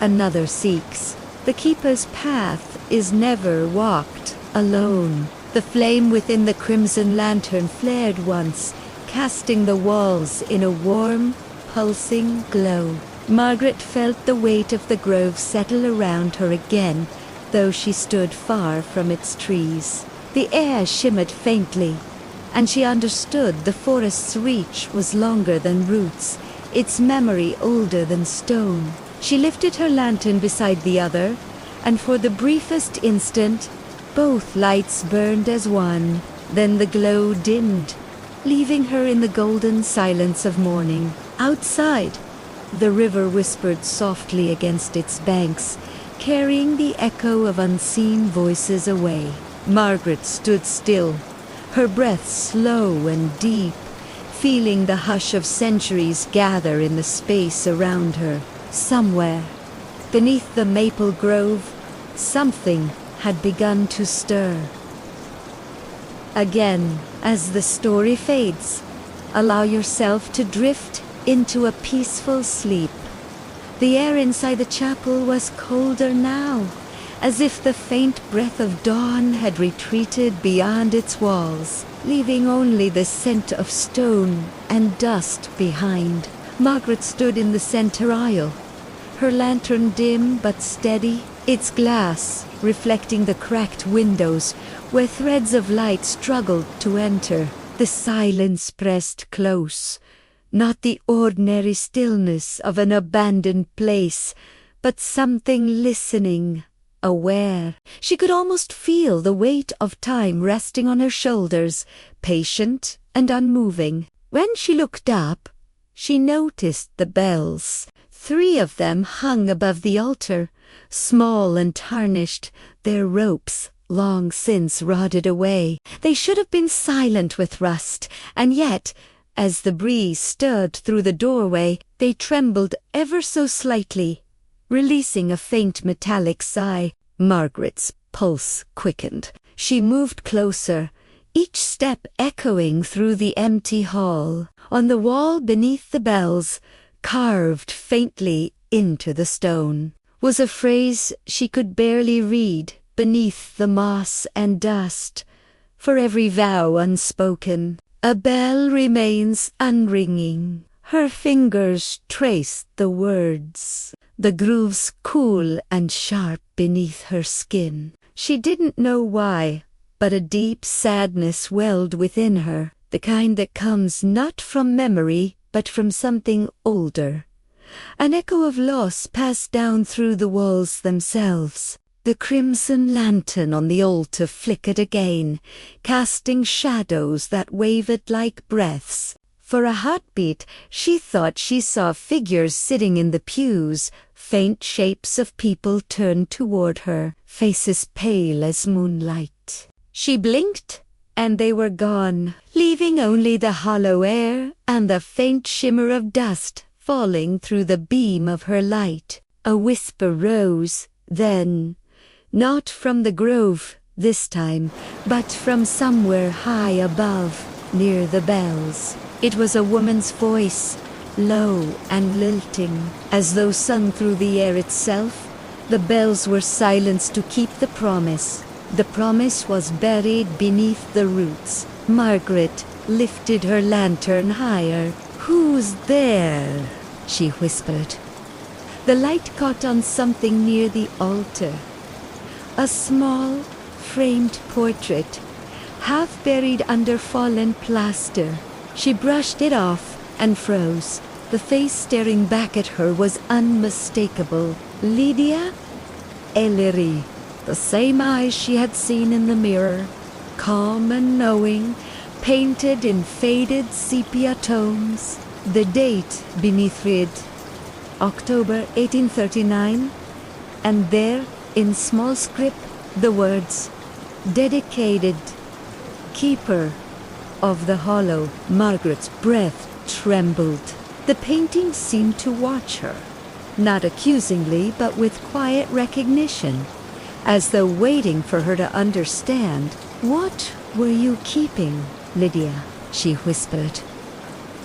another seeks. The keeper's path is never walked alone. The flame within the crimson lantern flared once, casting the walls in a warm, pulsing glow. Margaret felt the weight of the grove settle around her again, though she stood far from its trees. The air shimmered faintly, and she understood the forest's reach was longer than roots, its memory older than stone. She lifted her lantern beside the other, and for the briefest instant, both lights burned as one. Then the glow dimmed, leaving her in the golden silence of morning. Outside, the river whispered softly against its banks, carrying the echo of unseen voices away. Margaret stood still, her breath slow and deep, feeling the hush of centuries gather in the space around her. Somewhere, beneath the maple grove, something had begun to stir. Again, as the story fades, allow yourself to drift into a peaceful sleep. The air inside the chapel was colder now, as if the faint breath of dawn had retreated beyond its walls, leaving only the scent of stone and dust behind. Margaret stood in the center aisle, her lantern dim but steady, its glass reflecting the cracked windows where threads of light struggled to enter. The silence pressed close, not the ordinary stillness of an abandoned place, but something listening, aware. She could almost feel the weight of time resting on her shoulders, patient and unmoving. When she looked up, she noticed the bells. 3 of them hung above the altar, small and tarnished, their ropes long since rotted away. They should have been silent with rust, and yet, as the breeze stirred through the doorway, they trembled ever so slightly, releasing a faint metallic sigh. Margaret's pulse quickened. She moved closer, each step echoing through the empty hall. On the wall beneath the bells, carved faintly into the stone, was a phrase she could barely read beneath the moss and dust. For every vow unspoken, a bell remains unringing. Her fingers traced the words, the grooves cool and sharp beneath her skin. She didn't know why, but a deep sadness welled within her, the kind that comes not from memory, but from something older, An echo of loss passed down through the walls themselves. The crimson lantern on the altar flickered again, casting shadows that wavered like breaths. For a heartbeat, she thought she saw figures sitting in the pews, faint shapes of people turned toward her, faces pale as moonlight. She blinked, and they were gone, leaving only the hollow air and the faint shimmer of dust falling through the beam of her light. A whisper rose, then, not from the grove this time, but from somewhere high above, near the bells. It was a woman's voice, low and lilting, as though sung through the air itself. The bells were silenced to keep the promise. The promise was buried beneath the roots. Margaret lifted her lantern higher. "Who's there?" she whispered. The light caught on something near the altar. A small, framed portrait, half buried under fallen plaster. She brushed it off and froze. The face staring back at her was unmistakable. Lydia Ellery. The same eyes she had seen in the mirror, calm and knowing, painted in faded sepia tones. The date beneath read, October 1839, and there, in small script, the words, "Dedicated, Keeper of the Hollow." Margaret's breath trembled. The painting seemed to watch her, not accusingly, but with quiet recognition, as though waiting for her to understand. "What were you keeping, Lydia?" she whispered.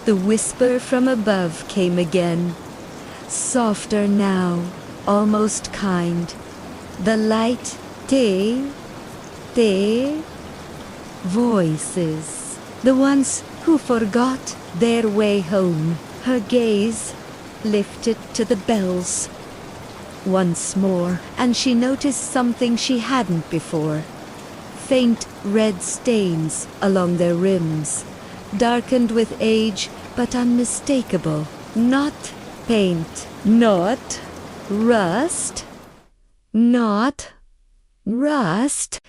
The whisper from above came again, softer now, almost kind. The light, te, voices, the ones who forgot their way home. Her gaze lifted to the bells once more, and she noticed something she hadn't before. Faint red stains along their rims, darkened with age but unmistakable. Not paint, not rust,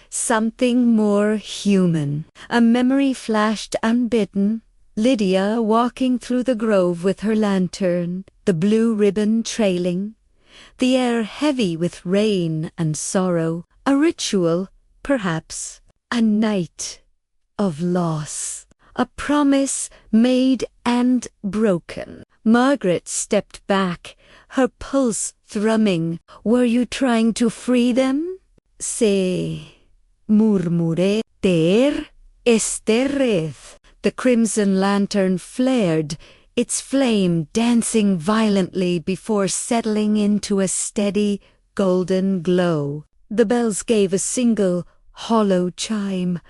something more human. A memory flashed unbidden. Lydia walking through the grove with her lantern, the blue ribbon trailing, the air heavy with rain and sorrow. A ritual, perhaps, a night of loss, a promise made and broken. Margaret stepped back, her pulse thrumming. "Were you trying to free them?" "Se murmuré ter este red." The crimson lantern flared, its flame dancing violently before settling into a steady, golden glow. The bells gave a single, hollow chime.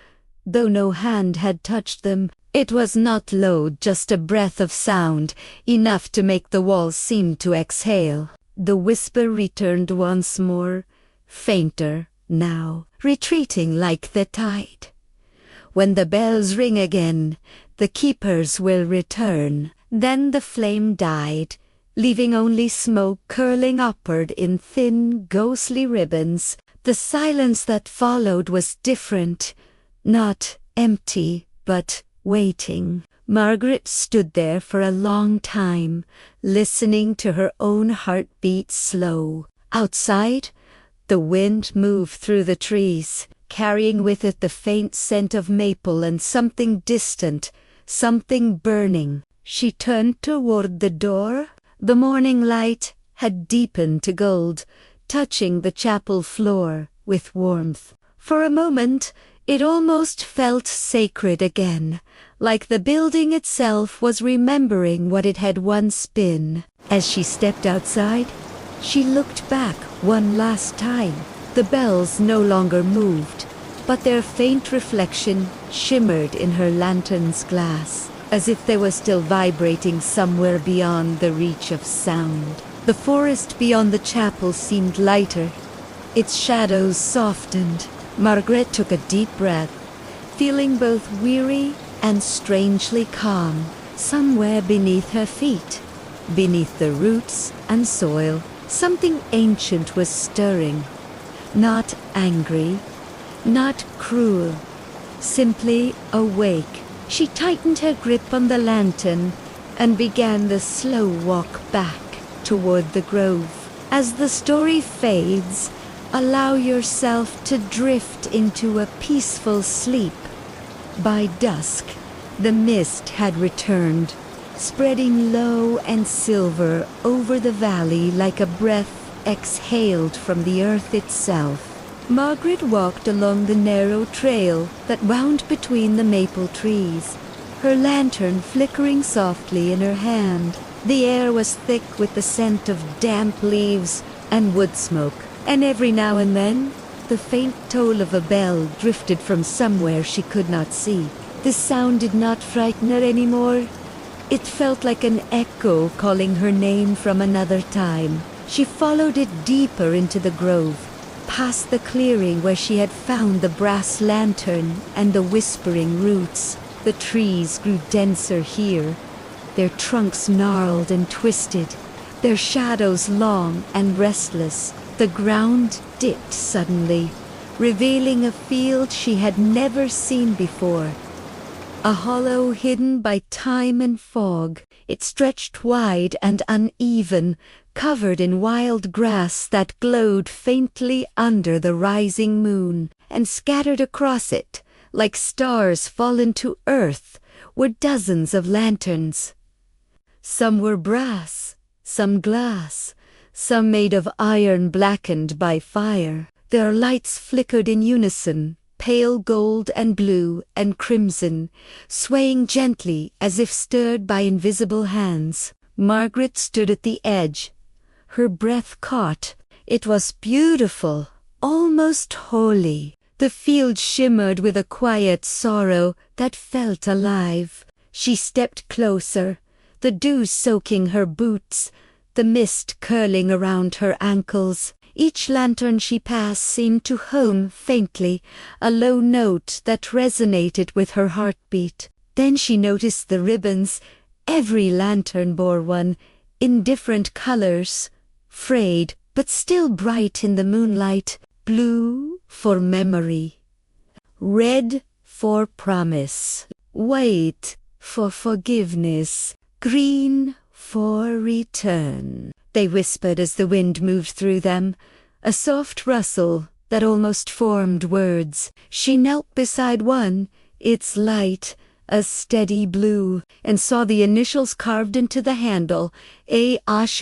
Though no hand had touched them, it was not low, just a breath of sound, enough to make the walls seem to exhale. The whisper returned once more, fainter now, retreating like the tide. "When the bells ring again, the keepers will return." Then the flame died, leaving only smoke curling upward in thin, ghostly ribbons. The silence that followed was different, not empty, but waiting. Margaret stood there for a long time, listening to her own heartbeat slow. Outside, the wind moved through the trees, carrying with it the faint scent of maple and something distant, something burning. She turned toward the door. The morning light had deepened to gold, touching the chapel floor with warmth. For a moment, it almost felt sacred again, like the building itself was remembering what it had once been. As she stepped outside, she looked back one last time. The bells no longer moved, but their faint reflection shimmered in her lantern's glass, as if they were still vibrating somewhere beyond the reach of sound. The forest beyond the chapel seemed lighter. Its shadows softened. Margaret took a deep breath, feeling both weary and strangely calm. Somewhere beneath her feet, Beneath the roots and soil, something ancient was stirring. Not angry, not cruel, simply awake. She tightened her grip on the lantern and began the slow walk back toward the grove. As the story fades, allow yourself to drift into a peaceful sleep. By dusk, the mist had returned, spreading low and silver over the valley like a breath exhaled from the earth itself. Margaret walked along the narrow trail that wound between the maple trees, her lantern flickering softly in her hand. The air was thick with the scent of damp leaves and wood smoke, and every now and then, the faint toll of a bell drifted from somewhere she could not see. The sound did not frighten her anymore. It felt like an echo calling her name from another time. She followed it deeper into the grove, past the clearing where she had found the brass lantern and the whispering roots. The trees grew denser here, their trunks gnarled and twisted, their shadows long and restless. The ground dipped suddenly, revealing a field she had never seen before. A hollow hidden by time and fog. It stretched wide and uneven, covered in wild grass that glowed faintly under the rising moon, and scattered across it, like stars fallen to earth, were dozens of lanterns. Some were brass, some glass, some made of iron blackened by fire. Their lights flickered in unison, pale gold and blue and crimson, swaying gently as if stirred by invisible hands. Margaret stood at the edge, her breath caught. It was beautiful, almost holy. The field shimmered with a quiet sorrow that felt alive. She stepped closer, the dew soaking her boots, the mist curling around her ankles. Each lantern she passed seemed to hum faintly, a low note that resonated with her heartbeat. Then she noticed the ribbons. Every lantern bore one, in different colors, frayed but still bright in the moonlight. Blue for memory, red for promise, white for forgiveness, green for return. They whispered as the wind moved through them, a soft rustle that almost formed words. She knelt beside one, its light a steady blue, and saw the initials carved into the handle, A.H.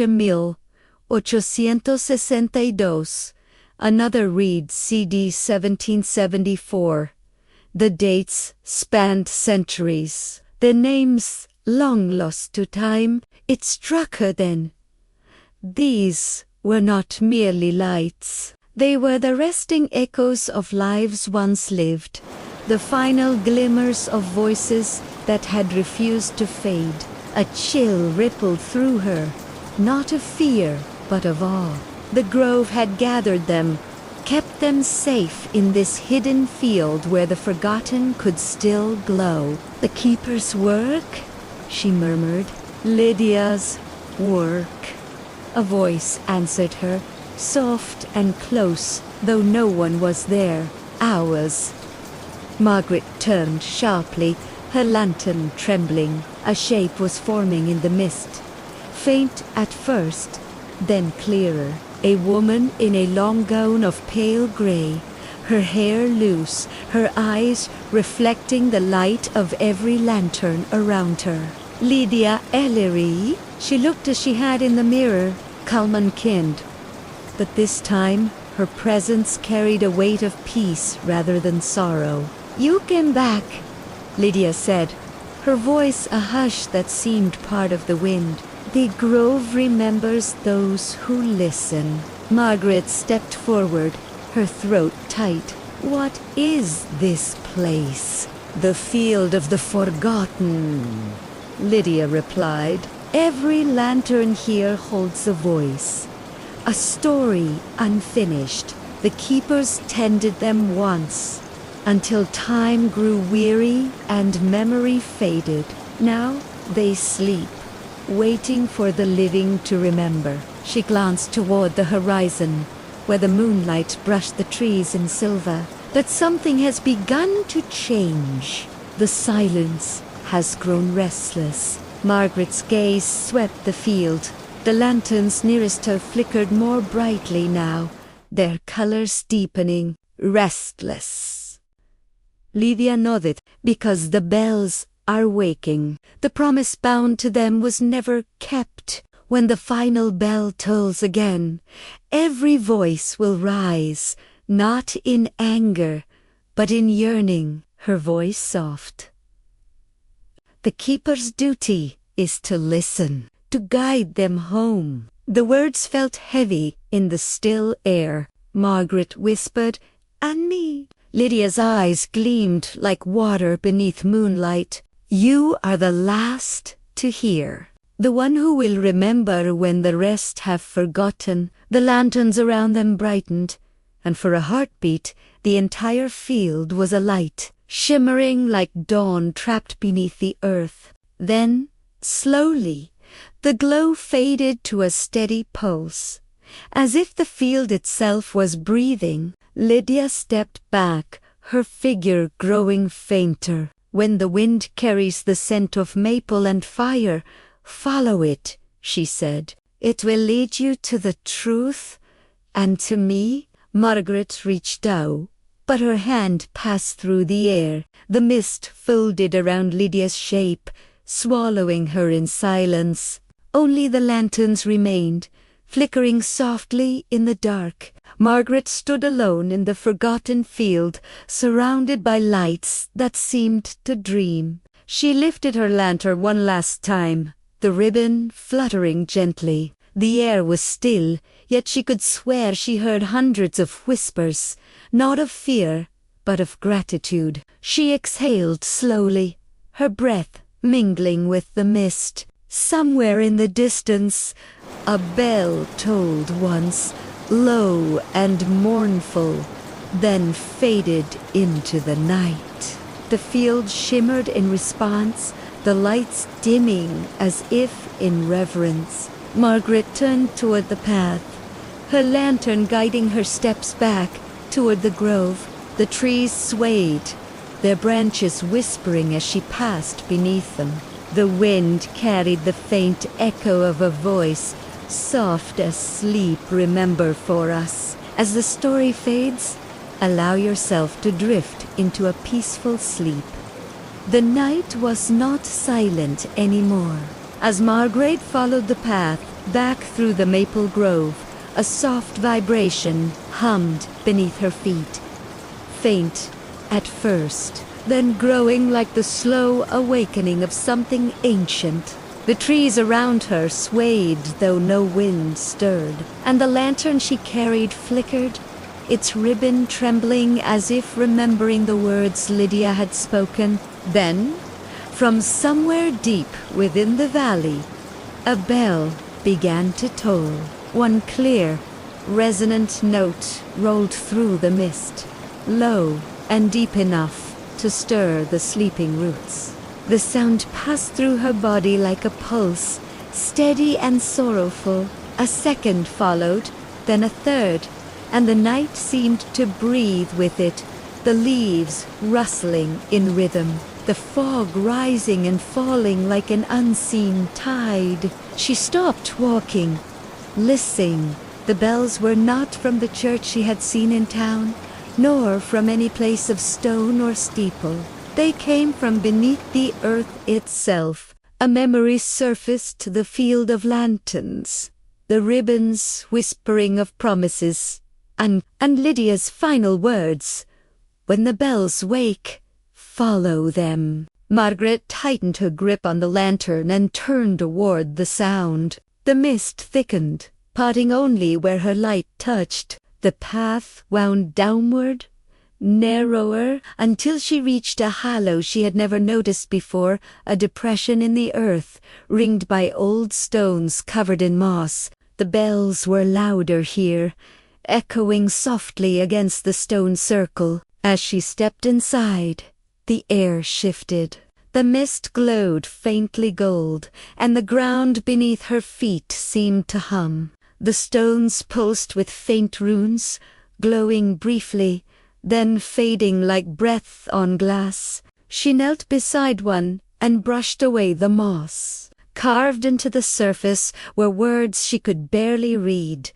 1862. Another reads CD 1774. The dates spanned centuries, the names long lost to time. It struck her then. These were not merely lights. They were the resting echoes of lives once lived, the final glimmers of voices that had refused to fade. A chill rippled through her, not of fear, but of awe. The grove had gathered them, kept them safe in this hidden field where the forgotten could still glow. The keeper's work? She murmured. Lydia's work. A voice answered her, soft and close, though no one was there. Ours. Margaret turned sharply, her lantern trembling. A shape was forming in the mist. Faint at first, then clearer. A woman in a long gown of pale gray, her hair loose, her eyes reflecting the light of every lantern around her. Lydia Ellery? She looked as she had in the mirror, calm and kind. But this time, her presence carried a weight of peace rather than sorrow. You came back, Lydia said, her voice a hush that seemed part of the wind. The grove remembers those who listen. Margaret stepped forward, her throat tight. What is this place? The field of the forgotten, Lydia replied. Every lantern here holds a voice, a story unfinished. The keepers tended them once, until time grew weary and memory faded. Now they sleep, waiting for the living to remember. She glanced toward the horizon, where the moonlight brushed the trees in silver. But something has begun to change. The silence has grown restless. Margaret's gaze swept the field. The lanterns nearest her flickered more brightly now, their colors deepening. Restless. Lydia nodded. Because the bells are waking. The promise bound to them was never kept. When the final bell tolls again, every voice will rise, not in anger, but in yearning, her voice soft. The keeper's duty is to listen, to guide them home. The words felt heavy in the still air. Margaret whispered, "And me." Lydia's eyes gleamed like water beneath moonlight. "You are the last to hear. The one who will remember when the rest have forgotten." The lanterns around them brightened, and for a heartbeat, the entire field was alight, shimmering like dawn trapped beneath the earth. Then, slowly, the glow faded to a steady pulse. As if the field itself was breathing, Lydia stepped back, her figure growing fainter. "When the wind carries the scent of maple and fire, follow it," she said. "It will lead you to the truth and to me." Margaret reached out, but her hand passed through the air. The mist folded around Lydia's shape, swallowing her in silence. Only the lanterns remained, flickering softly in the dark. Margaret stood alone in the forgotten field, surrounded by lights that seemed to dream. She lifted her lantern one last time, the ribbon fluttering gently. The air was still, yet she could swear she heard hundreds of whispers, not of fear, but of gratitude. She exhaled slowly, her breath mingling with the mist. Somewhere in the distance, a bell tolled once, low and mournful, then faded into the night. The field shimmered in response, the lights dimming as if in reverence. Margaret turned toward the path, her lantern guiding her steps back toward the grove. The trees swayed, their branches whispering as she passed beneath them. The wind carried the faint echo of a voice, soft as sleep. Remember for us. As the story fades, allow yourself to drift into a peaceful sleep. The night was not silent anymore. As Margaret followed the path back through the maple grove, a soft vibration hummed beneath her feet. Faint at first, then growing like the slow awakening of something ancient. The trees around her swayed though no wind stirred, and the lantern she carried flickered, its ribbon trembling as if remembering the words Lydia had spoken. Then, from somewhere deep within the valley, a bell began to toll. One clear, resonant note rolled through the mist, low and deep enough to stir the sleeping roots. The sound passed through her body like a pulse, steady and sorrowful. A second followed, then a third, and the night seemed to breathe with it, the leaves rustling in rhythm, the fog rising and falling like an unseen tide. She stopped walking, listening. The bells were not from the church she had seen in town, nor from any place of stone or steeple. They came from beneath the earth itself. A memory surfaced to the field of lanterns, the ribbons whispering of promises, and Lydia's final words, "When the bells wake, follow them." Margaret tightened her grip on the lantern and turned toward the sound. The mist thickened, parting only where her light touched. The path wound downward, narrower, until she reached a hollow she had never noticed before, a depression in the earth, ringed by old stones covered in moss. The bells were louder here, echoing softly against the stone circle. As she stepped inside, the air shifted. The mist glowed faintly gold, and the ground beneath her feet seemed to hum. The stones pulsed with faint runes, glowing briefly, then fading like breath on glass. She knelt beside one and brushed away the moss. Carved into the surface were words she could barely read.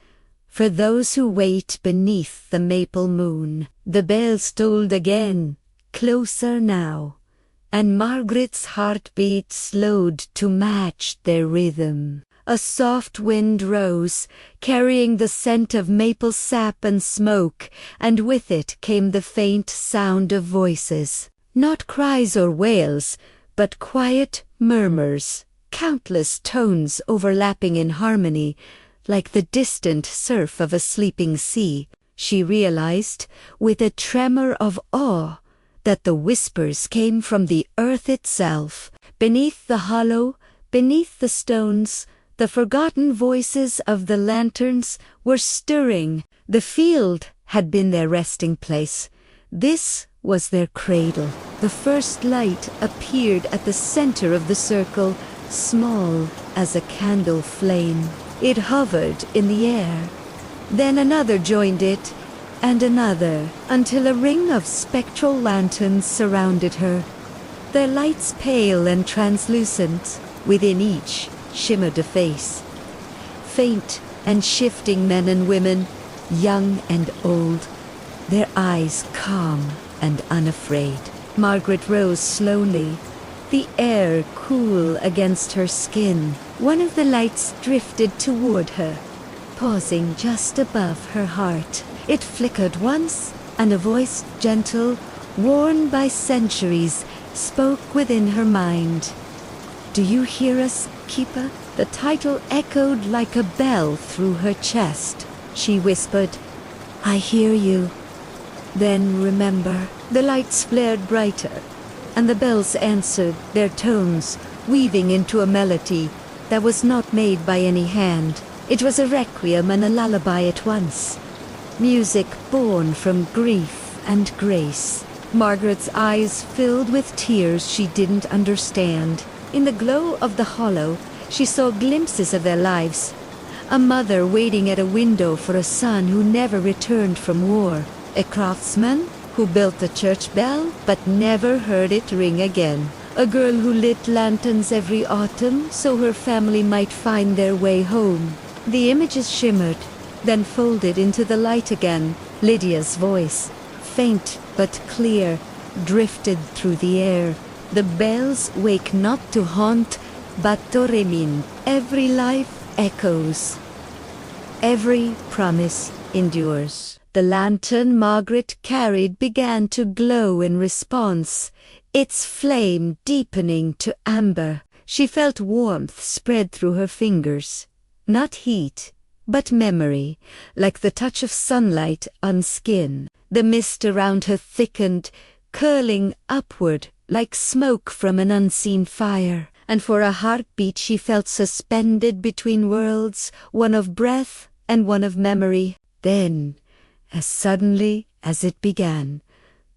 For those who wait beneath the maple moon. The bells tolled again, closer now, and Margaret's heartbeat slowed to match their rhythm. A soft wind rose, carrying the scent of maple sap and smoke, and with it came the faint sound of voices. Not cries or wails, but quiet murmurs, countless tones overlapping in harmony, like the distant surf of a sleeping sea. She realized, with a tremor of awe, that the whispers came from the earth itself. Beneath the hollow, beneath the stones, the forgotten voices of the lanterns were stirring. The field had been their resting place. This was their cradle. The first light appeared at the center of the circle, small as a candle flame. It hovered in the air. Then another joined it, and another, until a ring of spectral lanterns surrounded her. Their lights pale and translucent. Within each shimmered a face. Faint and shifting men and women, young and old, their eyes calm and unafraid. Margaret rose slowly, the air cool against her skin. One of the lights drifted toward her, pausing just above her heart. It flickered once, and a voice gentle, worn by centuries, spoke within her mind. "Do you hear us, Keeper?" The title echoed like a bell through her chest. She whispered, "I hear you." Then remember. The lights flared brighter, and the bells answered, their tones weaving into a melody that was not made by any hand. It was a requiem and a lullaby at once. Music born from grief and grace. Margaret's eyes filled with tears she didn't understand. In the glow of the hollow, she saw glimpses of their lives. A mother waiting at a window for a son who never returned from war. A craftsman who built a church bell but never heard it ring again. A girl who lit lanterns every autumn so her family might find their way home. The images shimmered, then folded into the light again. Lydia's voice, faint but clear, drifted through the air. The bells wake not to haunt, but to remain. Every life echoes. Every promise endures. The lantern Margaret carried began to glow in response, its flame deepening to amber. She felt warmth spread through her fingers. Not heat, but memory, like the touch of sunlight on skin. The mist around her thickened, curling upward like smoke from an unseen fire. And for a heartbeat she felt suspended between worlds, one of breath and one of memory. Then, as suddenly as it began,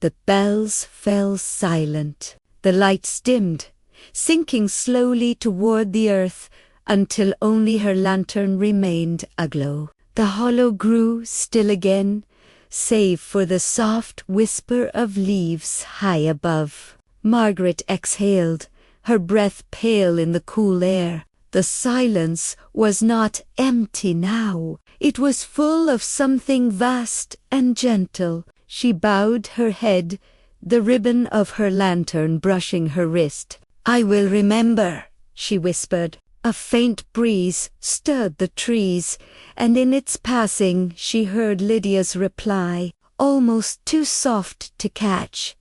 the bells fell silent. The lights dimmed, sinking slowly toward the earth until only her lantern remained aglow. The hollow grew still again, save for the soft whisper of leaves high above. Margaret exhaled, her breath pale in the cool air. The silence was not empty now. It was full of something vast and gentle. She bowed her head, the ribbon of her lantern brushing her wrist. "I will remember," she whispered. A faint breeze stirred the trees, and in its passing she heard Lydia's reply, almost too soft to catch.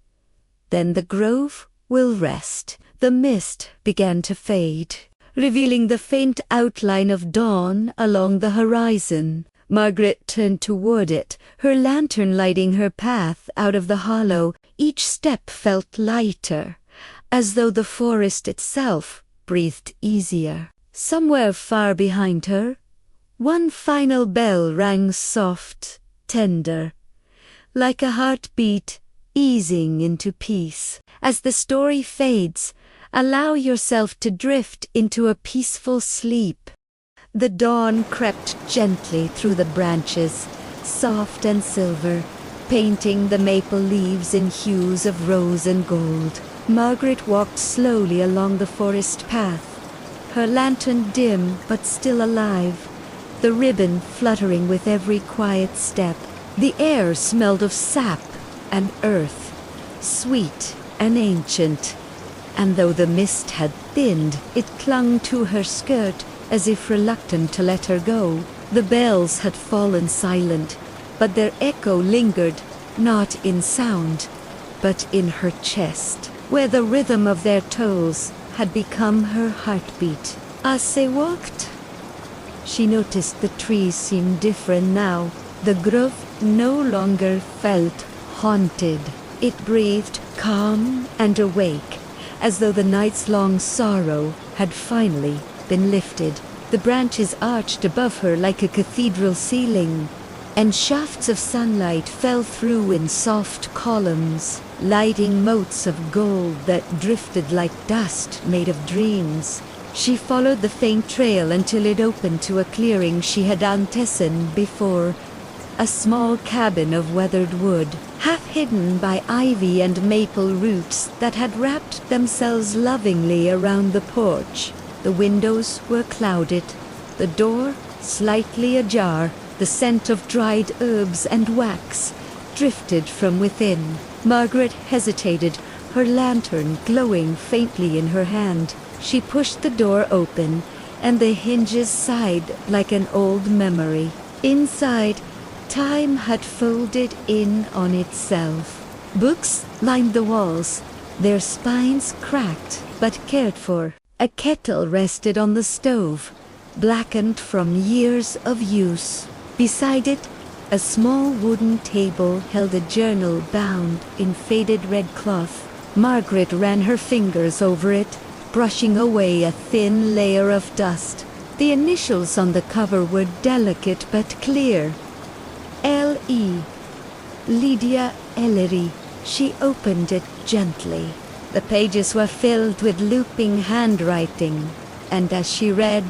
"Then the grove will rest." The mist began to fade, revealing the faint outline of dawn along the horizon. Margaret turned toward it, her lantern lighting her path out of the hollow. Each step felt lighter, as though the forest itself breathed easier. Somewhere far behind her, one final bell rang soft, tender, like a heartbeat easing into peace. As the story fades, Allow yourself to drift into a peaceful sleep. The dawn crept gently through the branches, soft and silver, painting the maple leaves in hues of rose and gold. Margaret walked slowly along the forest path, her lantern dim but still alive, the ribbon fluttering with every quiet step. The air smelled of sap and earth, sweet and ancient, and though the mist had thinned, it clung to her skirt as if reluctant to let her go. The bells had fallen silent, but their echo lingered, not in sound, but in her chest, where the rhythm of their tolls had become her heartbeat. As they walked, she noticed the trees seemed different now. The grove no longer felt haunted. It breathed calm and awake, as though the night's long sorrow had finally been lifted. The branches arched above her like a cathedral ceiling, and shafts of sunlight fell through in soft columns, lighting motes of gold that drifted like dust made of dreams. She followed the faint trail until it opened to a clearing she had unseen before, a small cabin of weathered wood, half hidden by ivy and maple roots that had wrapped themselves lovingly around the porch. The windows were clouded, the door slightly ajar. The scent of dried herbs and wax drifted from within. Margaret hesitated, her lantern glowing faintly in her hand. She pushed the door open, and the hinges sighed like an old memory. Inside, time had folded in on itself. Books lined the walls, their spines cracked but cared for. A kettle rested on the stove, blackened from years of use. Beside it, a small wooden table held a journal bound in faded red cloth. Margaret ran her fingers over it, brushing away a thin layer of dust. The initials on the cover were delicate but clear. L.E. Lydia Ellery. She opened it gently. The pages were filled with looping handwriting, and as she read,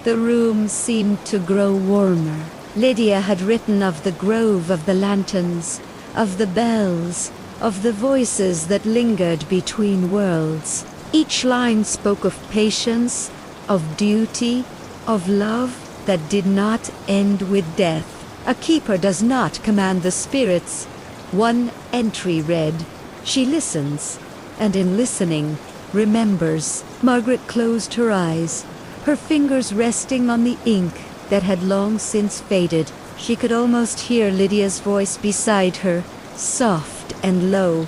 the room seemed to grow warmer. Lydia had written of the grove of the lanterns, of the bells, of the voices that lingered between worlds. Each line spoke of patience, of duty, of love that did not end with death. A keeper does not command the spirits. One entry read, "She listens, and in listening, remembers." Margaret closed her eyes, her fingers resting on the ink that had long since faded. She could almost hear Lydia's voice beside her, soft and low.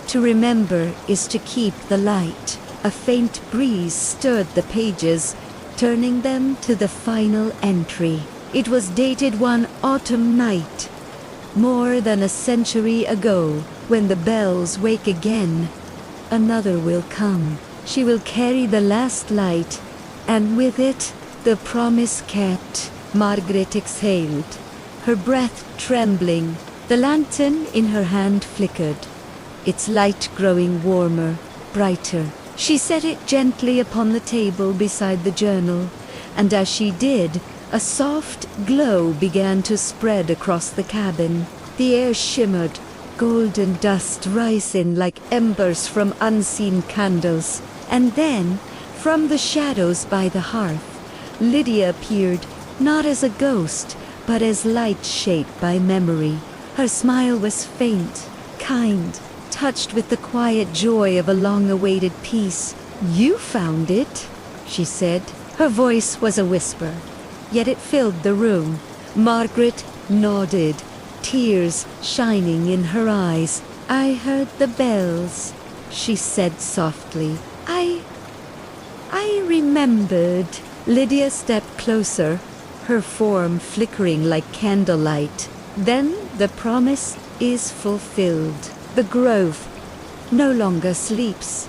To remember is to keep the light. A faint breeze stirred the pages, turning them to the final entry. It was dated one autumn night, more than a century ago. When the bells wake again, another will come. She will carry the last light, and with it, the promise kept. Margaret exhaled, her breath trembling. The lantern in her hand flickered, its light growing warmer, brighter. She set it gently upon the table beside the journal, and as she did, a soft glow began to spread across the cabin. The air shimmered, golden dust rising like embers from unseen candles. And then, from the shadows by the hearth, Lydia appeared, not as a ghost, but as light shaped by memory. Her smile was faint, kind, touched with the quiet joy of a long-awaited peace. "You found it," she said. Her voice was a whisper, yet it filled the room. Margaret nodded, tears shining in her eyes. "I heard the bells," she said softly. I remembered." Lydia stepped closer, her form flickering like candlelight. "Then the promise is fulfilled. The grove no longer sleeps.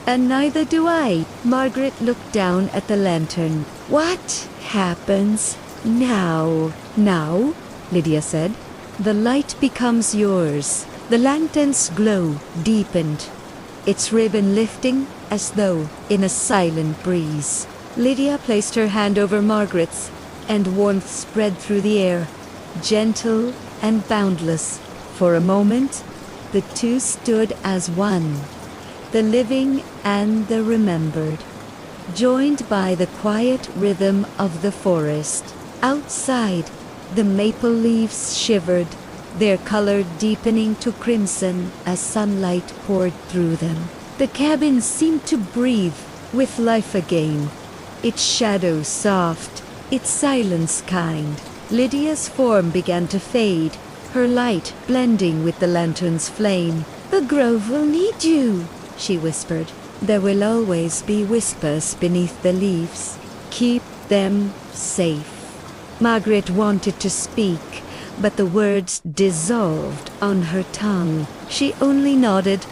And neither do I." Margaret looked down at the lantern. "What happens now?" "Now," Lydia said, "the light becomes yours." The lantern's glow deepened, its ribbon lifting as though in a silent breeze. Lydia placed her hand over Margaret's, and warmth spread through the air, gentle and boundless. For a moment, the two stood as one, the living and the remembered, joined by the quiet rhythm of the forest. Outside, the maple leaves shivered, their color deepening to crimson as sunlight poured through them. The cabin seemed to breathe with life again, its shadows soft, its silence kind. Lydia's form began to fade, her light blending with the lantern's flame. "The grove will need you," she whispered. "There will always be whispers beneath the leaves. Keep them safe." Margaret wanted to speak, but the words dissolved on her tongue. She only nodded,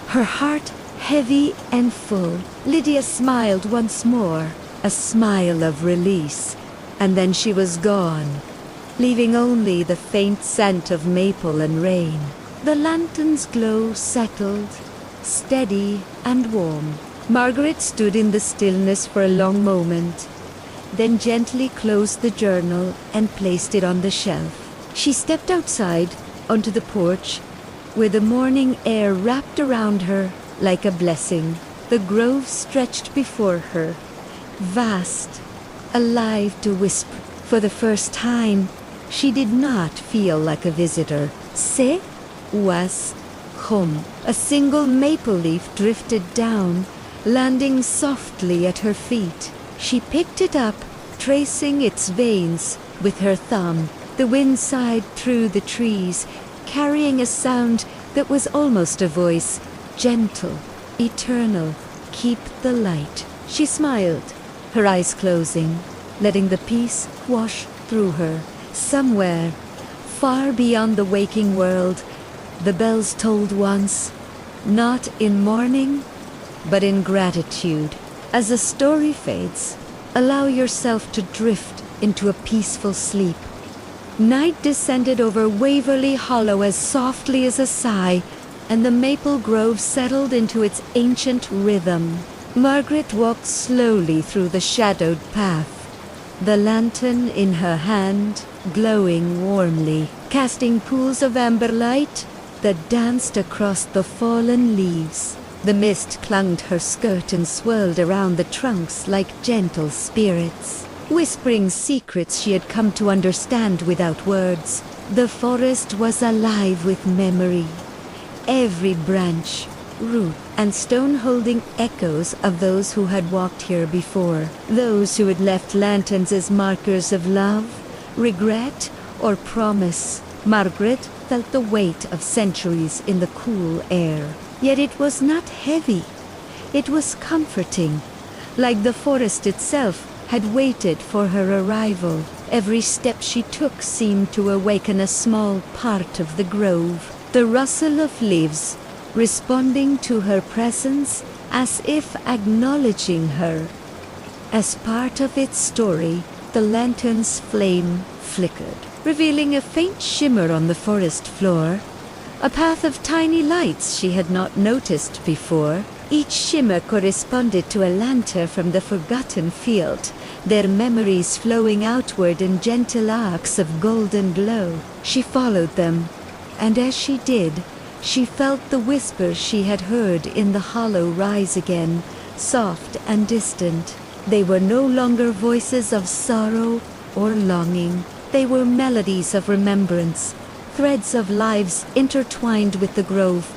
her heart heavy and full. Lydia smiled once more, a smile of release, and then she was gone, leaving only the faint scent of maple and rain. The lantern's glow settled, steady and warm. Margaret stood in the stillness for a long moment, then gently closed the journal and placed it on the shelf. She stepped outside onto the porch, where the morning air wrapped around her like a blessing. The grove stretched before her, vast, alive to whisper. For the first time, she did not feel like a visitor. Ce was home. A single maple leaf drifted down, landing softly at her feet. She picked it up, tracing its veins with her thumb. The wind sighed through the trees, carrying a sound that was almost a voice, gentle, eternal. "Keep the light." She smiled, her eyes closing, letting the peace wash through her. Somewhere, far beyond the waking world, the bells tolled once, not in mourning, but in gratitude. As the story fades, allow yourself to drift into a peaceful sleep. Night descended over Waverly Hollow as softly as a sigh, and the maple grove settled into its ancient rhythm. Margaret walked slowly through the shadowed path, the lantern in her hand, glowing warmly, casting pools of amber light that danced across the fallen leaves. The mist clung to her skirt and swirled around the trunks like gentle spirits, whispering secrets she had come to understand without words. The forest was alive with memory, every branch, root, and stone holding echoes of those who had walked here before, those who had left lanterns as markers of love, regret, or promise. Margaret felt the weight of centuries in the cool air. Yet it was not heavy. It was comforting, like the forest itself had waited for her arrival. Every step she took seemed to awaken a small part of the grove, the rustle of leaves responding to her presence as if acknowledging her. As part of its story, the lantern's flame flickered, revealing a faint shimmer on the forest floor, a path of tiny lights she had not noticed before. Each shimmer corresponded to a lantern from the forgotten field, their memories flowing outward in gentle arcs of golden glow. She followed them, and as she did, she felt the whispers she had heard in the hollow rise again, soft and distant. They were no longer voices of sorrow or longing. They were melodies of remembrance, threads of lives intertwined with the grove,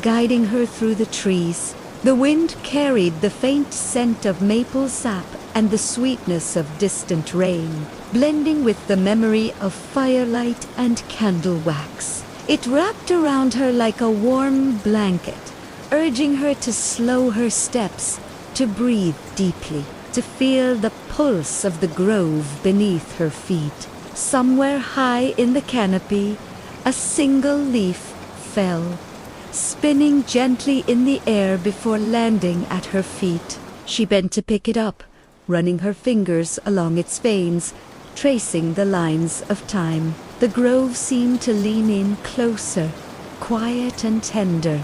guiding her through the trees. The wind carried the faint scent of maple sap and the sweetness of distant rain, blending with the memory of firelight and candle wax. It wrapped around her like a warm blanket, urging her to slow her steps, to breathe deeply, to feel the pulse of the grove beneath her feet. Somewhere high in the canopy, a single leaf fell, spinning gently in the air before landing at her feet. She bent to pick it up, running her fingers along its veins, tracing the lines of time. The grove seemed to lean in closer, quiet and tender,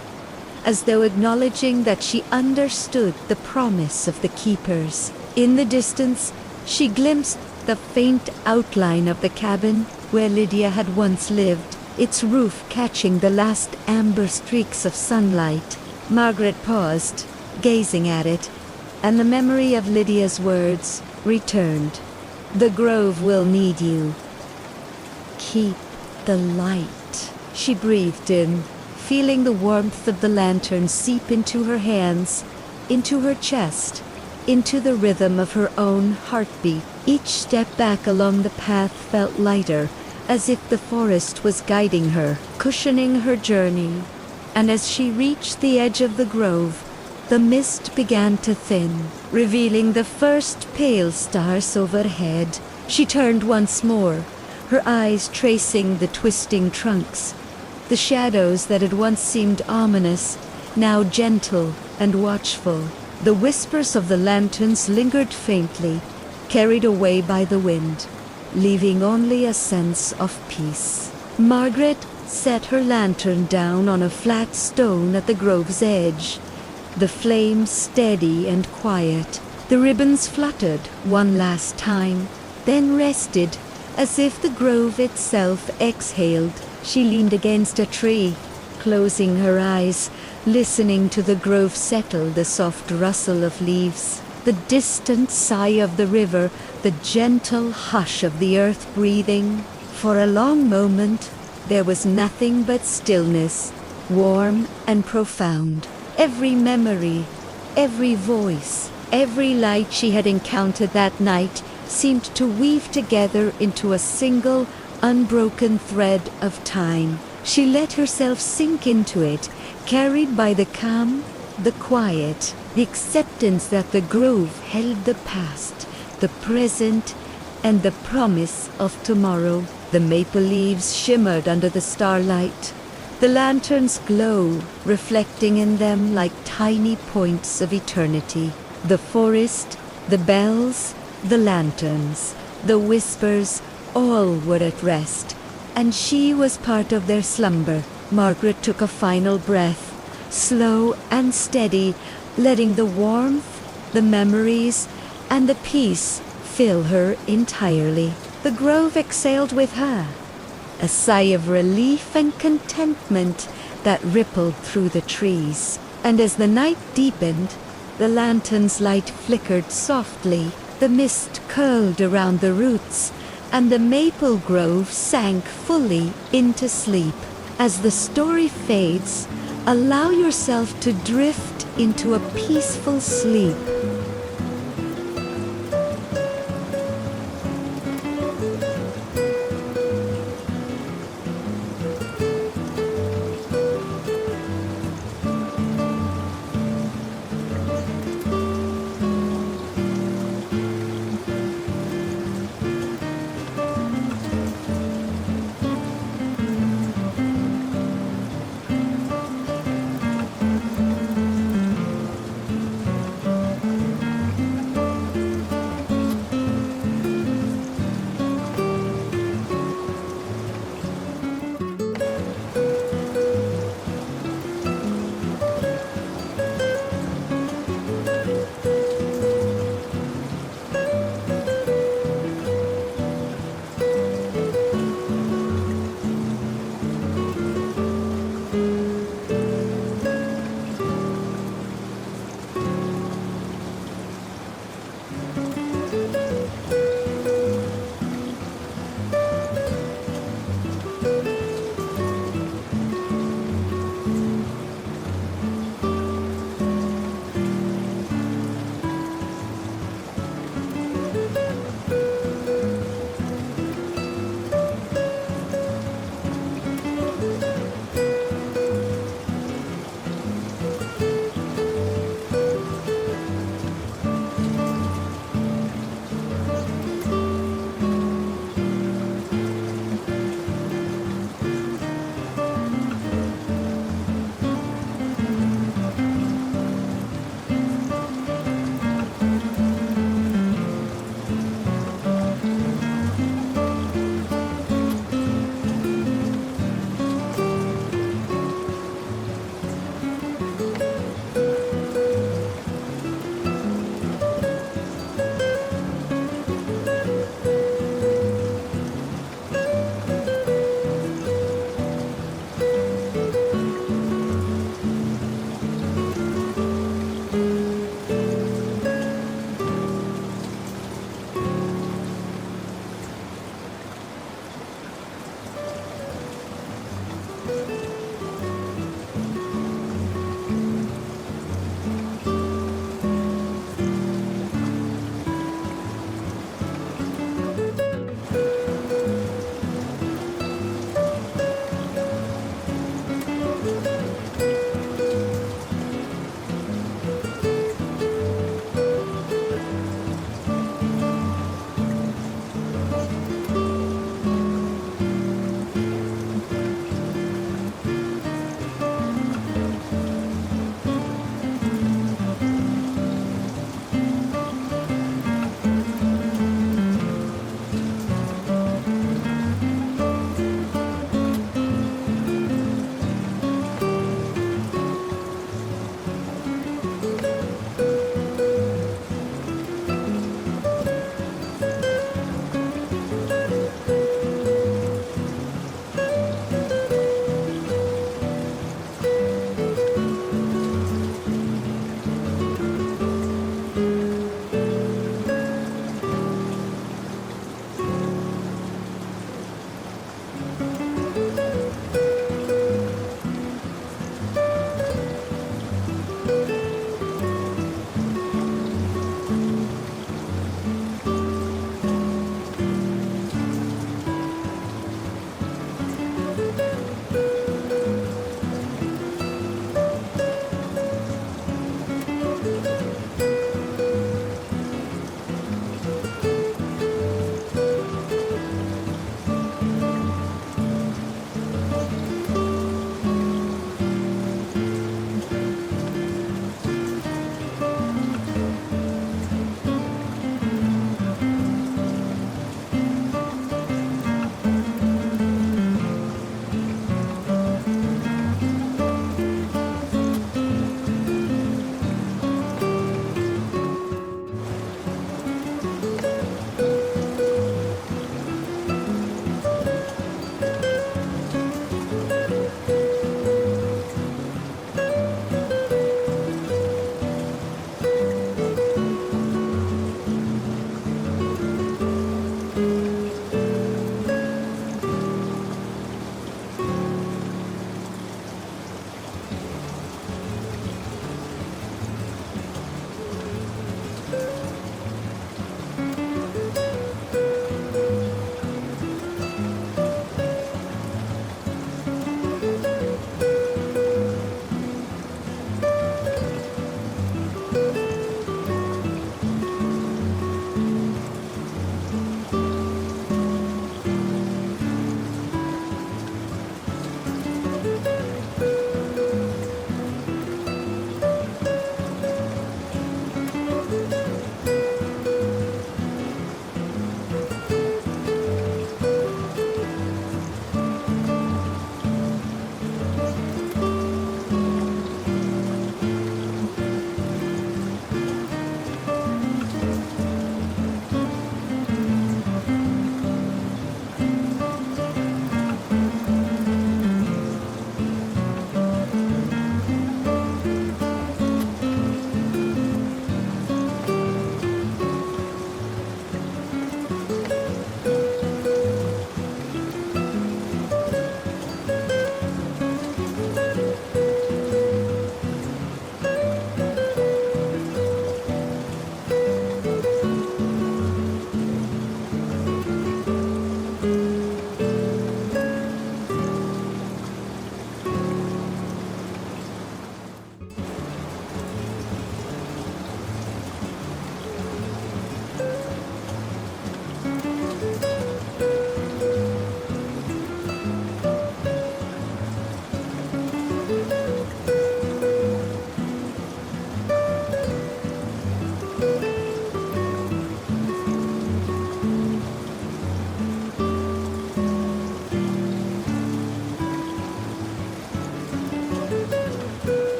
as though acknowledging that she understood the promise of the keepers. In the distance, she glimpsed the faint outline of the cabin where Lydia had once lived, its roof catching the last amber streaks of sunlight. Margaret paused, gazing at it, and the memory of Lydia's words returned. "The grove will need you. Keep the light," she breathed in, feeling the warmth of the lantern seep into her hands, into her chest, into the rhythm of her own heartbeat. Each step back along the path felt lighter, as if the forest was guiding her, cushioning her journey. And as she reached the edge of the grove, the mist began to thin, revealing the first pale stars overhead. She turned once more, her eyes tracing the twisting trunks, the shadows that had once seemed ominous, now gentle and watchful. The whispers of the lanterns lingered faintly, carried away by the wind, leaving only a sense of peace. Margaret set her lantern down on a flat stone at the grove's edge, the flame steady and quiet. The ribbons fluttered one last time, then rested, as if the grove itself exhaled. She leaned against a tree, closing her eyes, listening to the grove settle, the soft rustle of leaves, the distant sigh of the river, the gentle hush of the earth breathing. For a long moment, there was nothing but stillness, warm and profound. Every memory, every voice, every light she had encountered that night seemed to weave together into a single, unbroken thread of time. She let herself sink into it, carried by the calm, the quiet, the acceptance that the grove held the past, the present, and the promise of tomorrow. The maple leaves shimmered under the starlight, the lanterns glow, reflecting in them like tiny points of eternity. The forest, the bells, the lanterns, the whispers, all were at rest, and she was part of their slumber. Margaret took a final breath, slow and steady, letting the warmth, the memories, and the peace fill her entirely. The grove exhaled with her, a sigh of relief and contentment that rippled through the trees. And as the night deepened, the lantern's light flickered softly, the mist curled around the roots, and the maple grove sank fully into sleep. As the story fades, allow yourself to drift into a peaceful sleep.